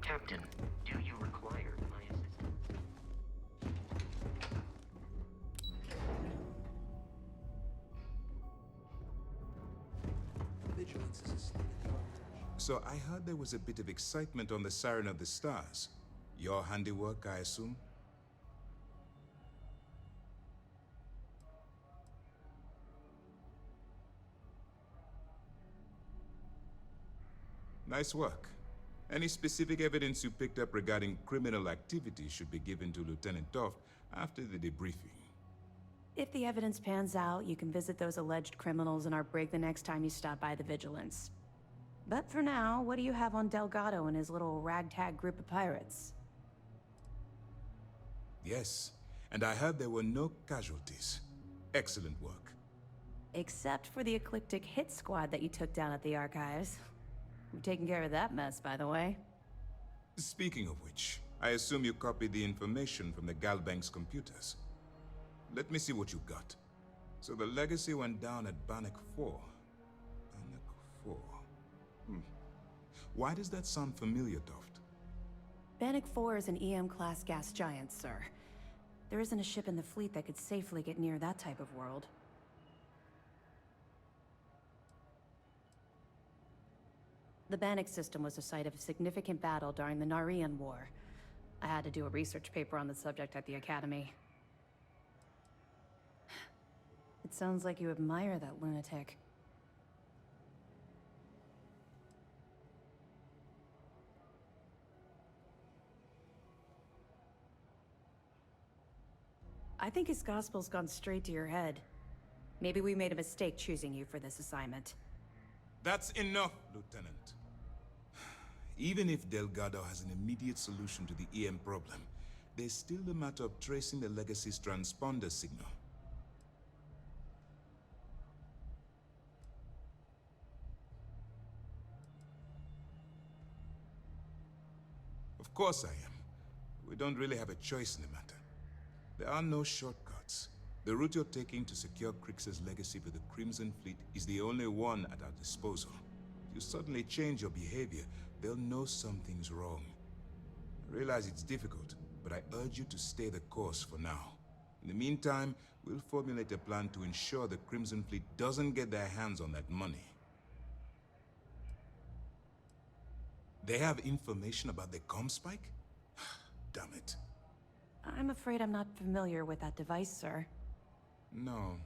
Captain, do you require my assistance? Vigilance is asleep in the architecture. So I heard there was a bit of excitement on the Siren of the Stars. Your handiwork, I assume? Nice work. Any specific evidence you picked up regarding criminal activity should be given to Lieutenant Toft after the debriefing. If the evidence pans out, you can visit those alleged criminals in our brig the next time you stop by the Vigilance. But for now, what do you have on Delgado and his little ragtag group of pirates? Yes, and I heard there were no casualties. Excellent work. Except for the eclectic hit squad that you took down at the Archives. We've taken care of that mess, by the way. Speaking of which, I assume you copied the information from the Galbank's computers. Let me see what you got. So the legacy went down at Bannock 4. Bannock 4. Why does that sound familiar, Toft? Bannock 4 is an EM-class gas giant, sir. There isn't a ship in the fleet that could safely get near that type of world. The Bannock system was the site of a significant battle during the Narian War. I had to do a research paper on the subject at the Academy. It sounds like you admire that lunatic. I think his gospel's gone straight to your head. Maybe we made a mistake choosing you for this assignment. That's enough, Lieutenant. Even if Delgado has an immediate solution to the EM problem, there's still the matter of tracing the Legacy's transponder signal. Of course I am. We don't really have a choice in the matter. There are no shortcuts. The route you're taking to secure Crix's legacy for the Crimson Fleet is the only one at our disposal. If you suddenly change your behavior, they'll know something's wrong. I realize it's difficult, but I urge you to stay the course for now. In the meantime, we'll formulate a plan to ensure the Crimson Fleet doesn't get their hands on that money. They have information about the ComSpike? Damn it. I'm afraid I'm not familiar with that device, sir. No,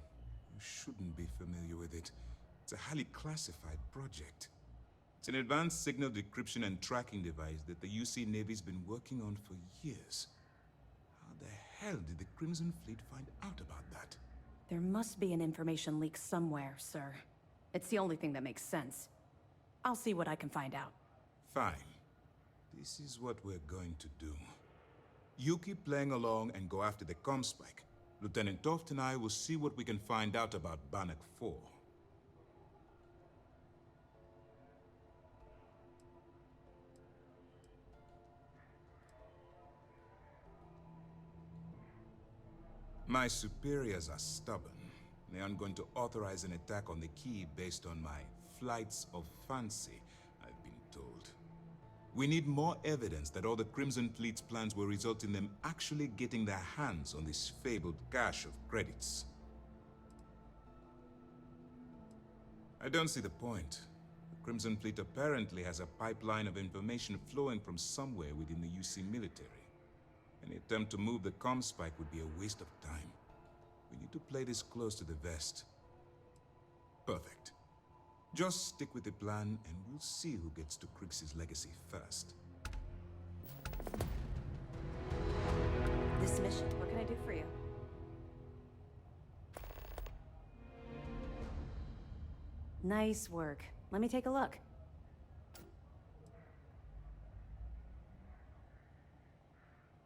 you shouldn't be familiar with it. It's a highly classified project. It's an advanced signal decryption and tracking device that the UC Navy's been working on for years. How the hell did the Crimson Fleet find out about that? There must be an information leak somewhere, sir. It's the only thing that makes sense. I'll see what I can find out. Fine. This is what we're going to do. You keep playing along and go after the ComSpike. Lieutenant Toft and I will see what we can find out about Bannock 4. My superiors are stubborn. They aren't going to authorize an attack on the key based on my flights of fancy, I've been told. We need more evidence that all the Crimson Fleet's plans will result in them actually getting their hands on this fabled cache of credits. I don't see the point. The Crimson Fleet apparently has a pipeline of information flowing from somewhere within the UC military. Any attempt to move the ComSpike would be a waste of time. We need to play this close to the vest. Perfect. Just stick with the plan, and we'll see who gets to Crix's legacy first. This mission, what can I do for you? Nice work. Let me take a look.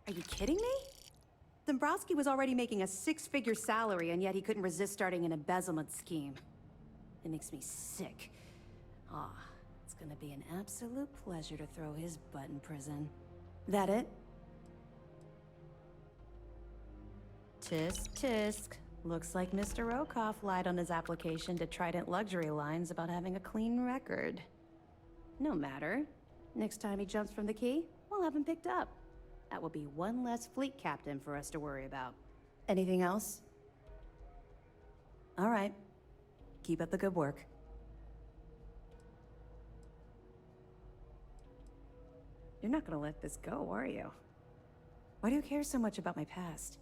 Are you kidding me? Dumbrosky was already making a 6-figure salary, and yet he couldn't resist starting an embezzlement scheme. It makes me sick. It's gonna be an absolute pleasure to throw his butt in prison. That it? Tisk, tisk. Looks like Mr. Rokov lied on his application to Trident Luxury Lines about having a clean record. No matter. Next time he jumps from the key, we'll have him picked up. That will be one less fleet captain for us to worry about. Anything else? All right. Keep up the good work. You're not gonna let this go, are you? Why do you care so much about my past?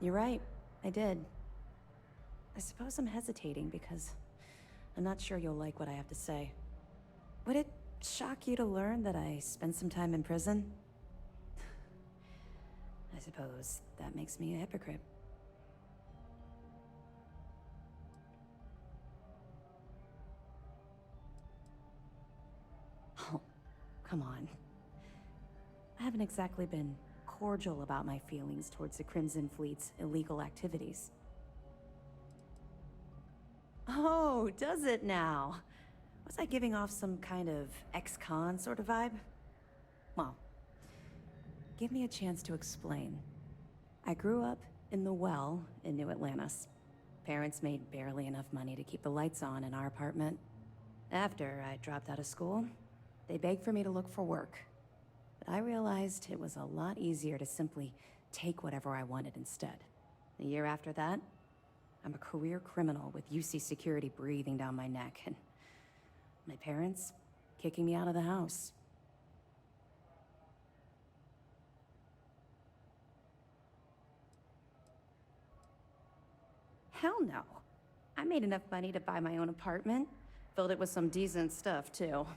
You're right, I did. I suppose I'm hesitating because I'm not sure you'll like what I have to say. Would it shock you to learn that I spent some time in prison? I suppose that makes me a hypocrite. Oh, come on. I haven't exactly been cordial about my feelings towards the Crimson Fleet's illegal activities. Oh, does it now? Was I giving off some kind of ex-con sort of vibe? Well, give me a chance to explain. I grew up in the Well in New Atlantis. Parents made barely enough money to keep the lights on in our apartment. After I dropped out of school, they begged for me to look for work. But I realized it was a lot easier to simply take whatever I wanted instead. The year after that, I'm a career criminal with UC security breathing down my neck, and my parents kicking me out of the house. Hell no. I made enough money to buy my own apartment. Filled it with some decent stuff, too.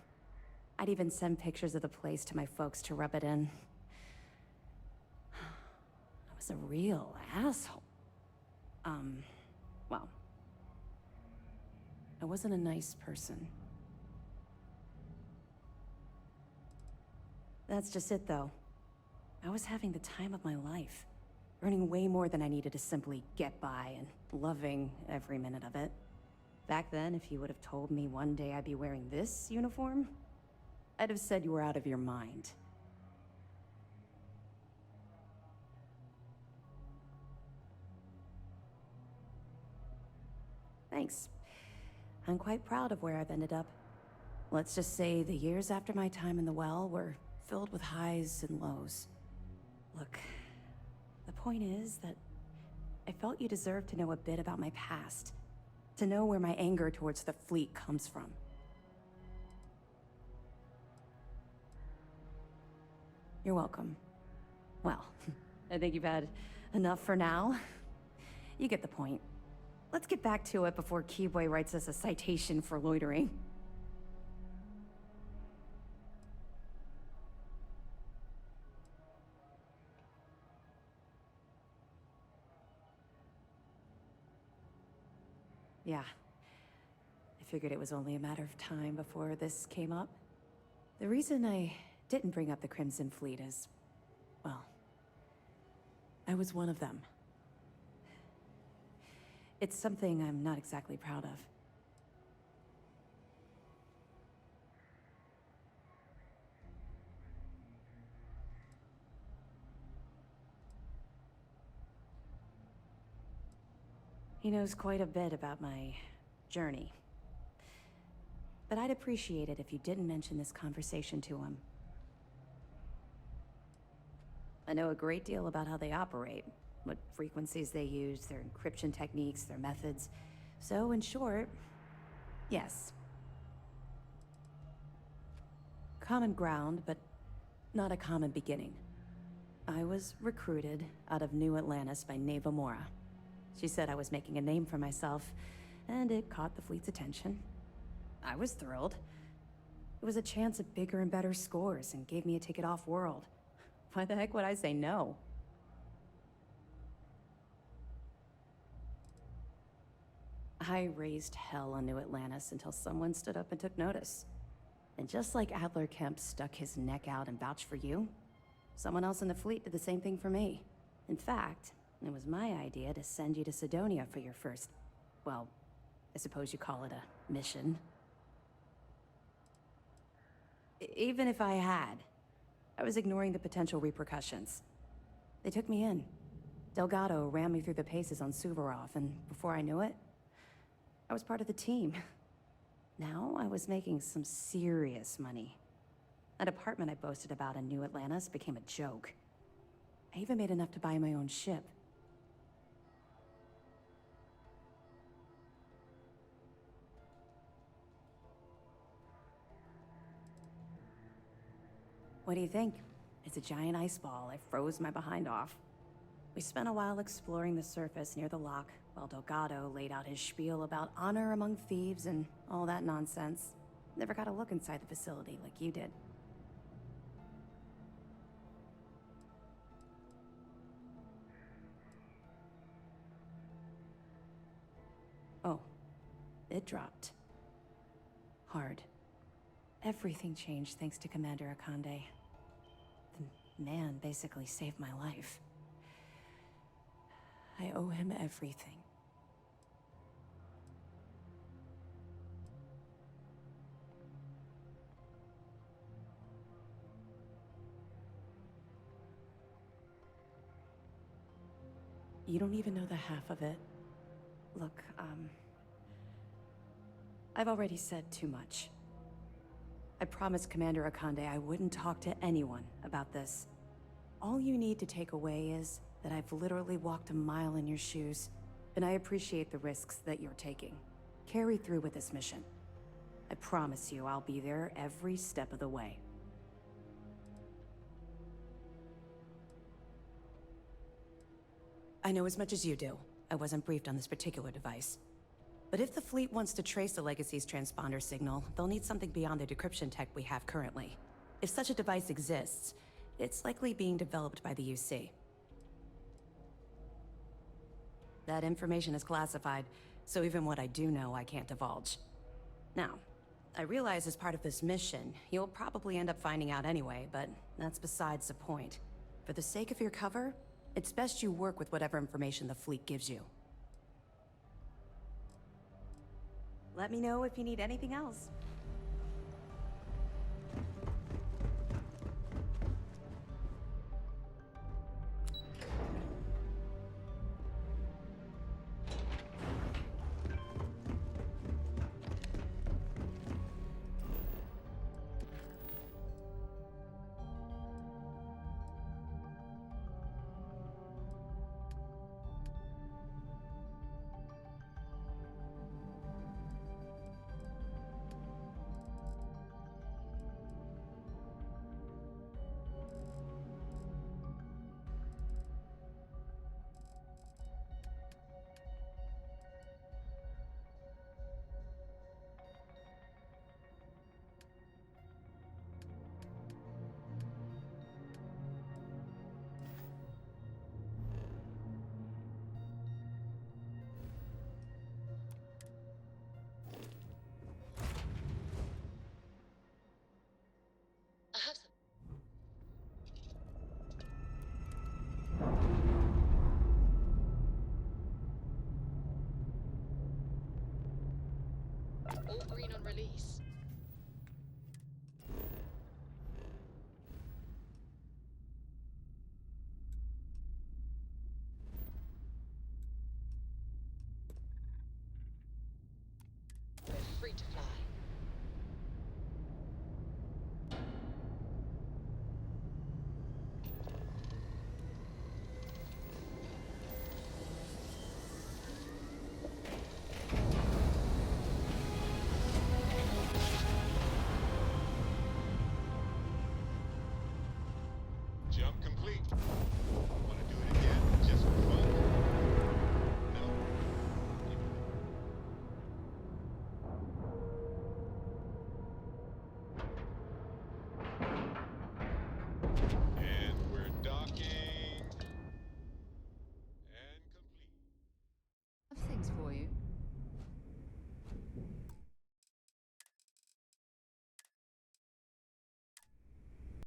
I'd even send pictures of the place to my folks to rub it in. I was a real asshole. Well, I wasn't a nice person. That's just it, though. I was having the time of my life. Earning way more than I needed to simply get by, and loving every minute of it. Back then, if you would have told me one day I'd be wearing this uniform, I'd have said you were out of your mind. Thanks. I'm quite proud of where I've ended up. Let's just say the years after my time in the well were filled with highs and lows. Look, the point is that I felt you deserved to know a bit about my past. To know where my anger towards the fleet comes from. You're welcome. Well, I think you've had enough for now. You get the point. Let's get back to it before Keyboy writes us a citation for loitering. Yeah. I figured it was only a matter of time before this came up. The reason I didn't bring up the Crimson Fleet is, well, I was one of them. It's something I'm not exactly proud of. He knows quite a bit about my journey. But I'd appreciate it if you didn't mention this conversation to him. I know a great deal about how they operate, what frequencies they use, their encryption techniques, their methods. So, in short, yes. Common ground, but not a common beginning. I was recruited out of New Atlantis by Naeva Mora. She said I was making a name for myself, and it caught the fleet's attention. I was thrilled. It was a chance at bigger and better scores and gave me a ticket off-world. Why the heck would I say no? I raised hell on New Atlantis until someone stood up and took notice. And just like Adler Kemp stuck his neck out and vouched for you, someone else in the fleet did the same thing for me. In fact, it was my idea to send you to Sidonia for your first, well, I suppose you call it a mission. Even if I had, I was ignoring the potential repercussions. They took me in. Delgado ran me through the paces on Suvorov, and before I knew it, I was part of the team. Now I was making some serious money. That apartment I boasted about in New Atlantis became a joke. I even made enough to buy my own ship. What do you think? It's a giant ice ball. I froze my behind off. We spent a while exploring the surface near the lock, while Delgado laid out his spiel about honor among thieves and all that nonsense. Never got a look inside the facility like you did. Oh, it dropped. Hard. Everything changed thanks to Commander Akande. The man basically saved my life. I owe him everything. You don't even know the half of it. Look, I've already said too much. I promised Commander Akande I wouldn't talk to anyone about this. All you need to take away is that I've literally walked a mile in your shoes, and I appreciate the risks that you're taking. Carry through with this mission. I promise you I'll be there every step of the way. I know as much as you do. I wasn't briefed on this particular device. But if the fleet wants to trace the Legacy's transponder signal, they'll need something beyond the decryption tech we have currently. If such a device exists, it's likely being developed by the UC. That information is classified, so even what I do know, I can't divulge. Now, I realize as part of this mission, you'll probably end up finding out anyway, but that's besides the point. For the sake of your cover, it's best you work with whatever information the fleet gives you. Let me know if you need anything else. All green on release.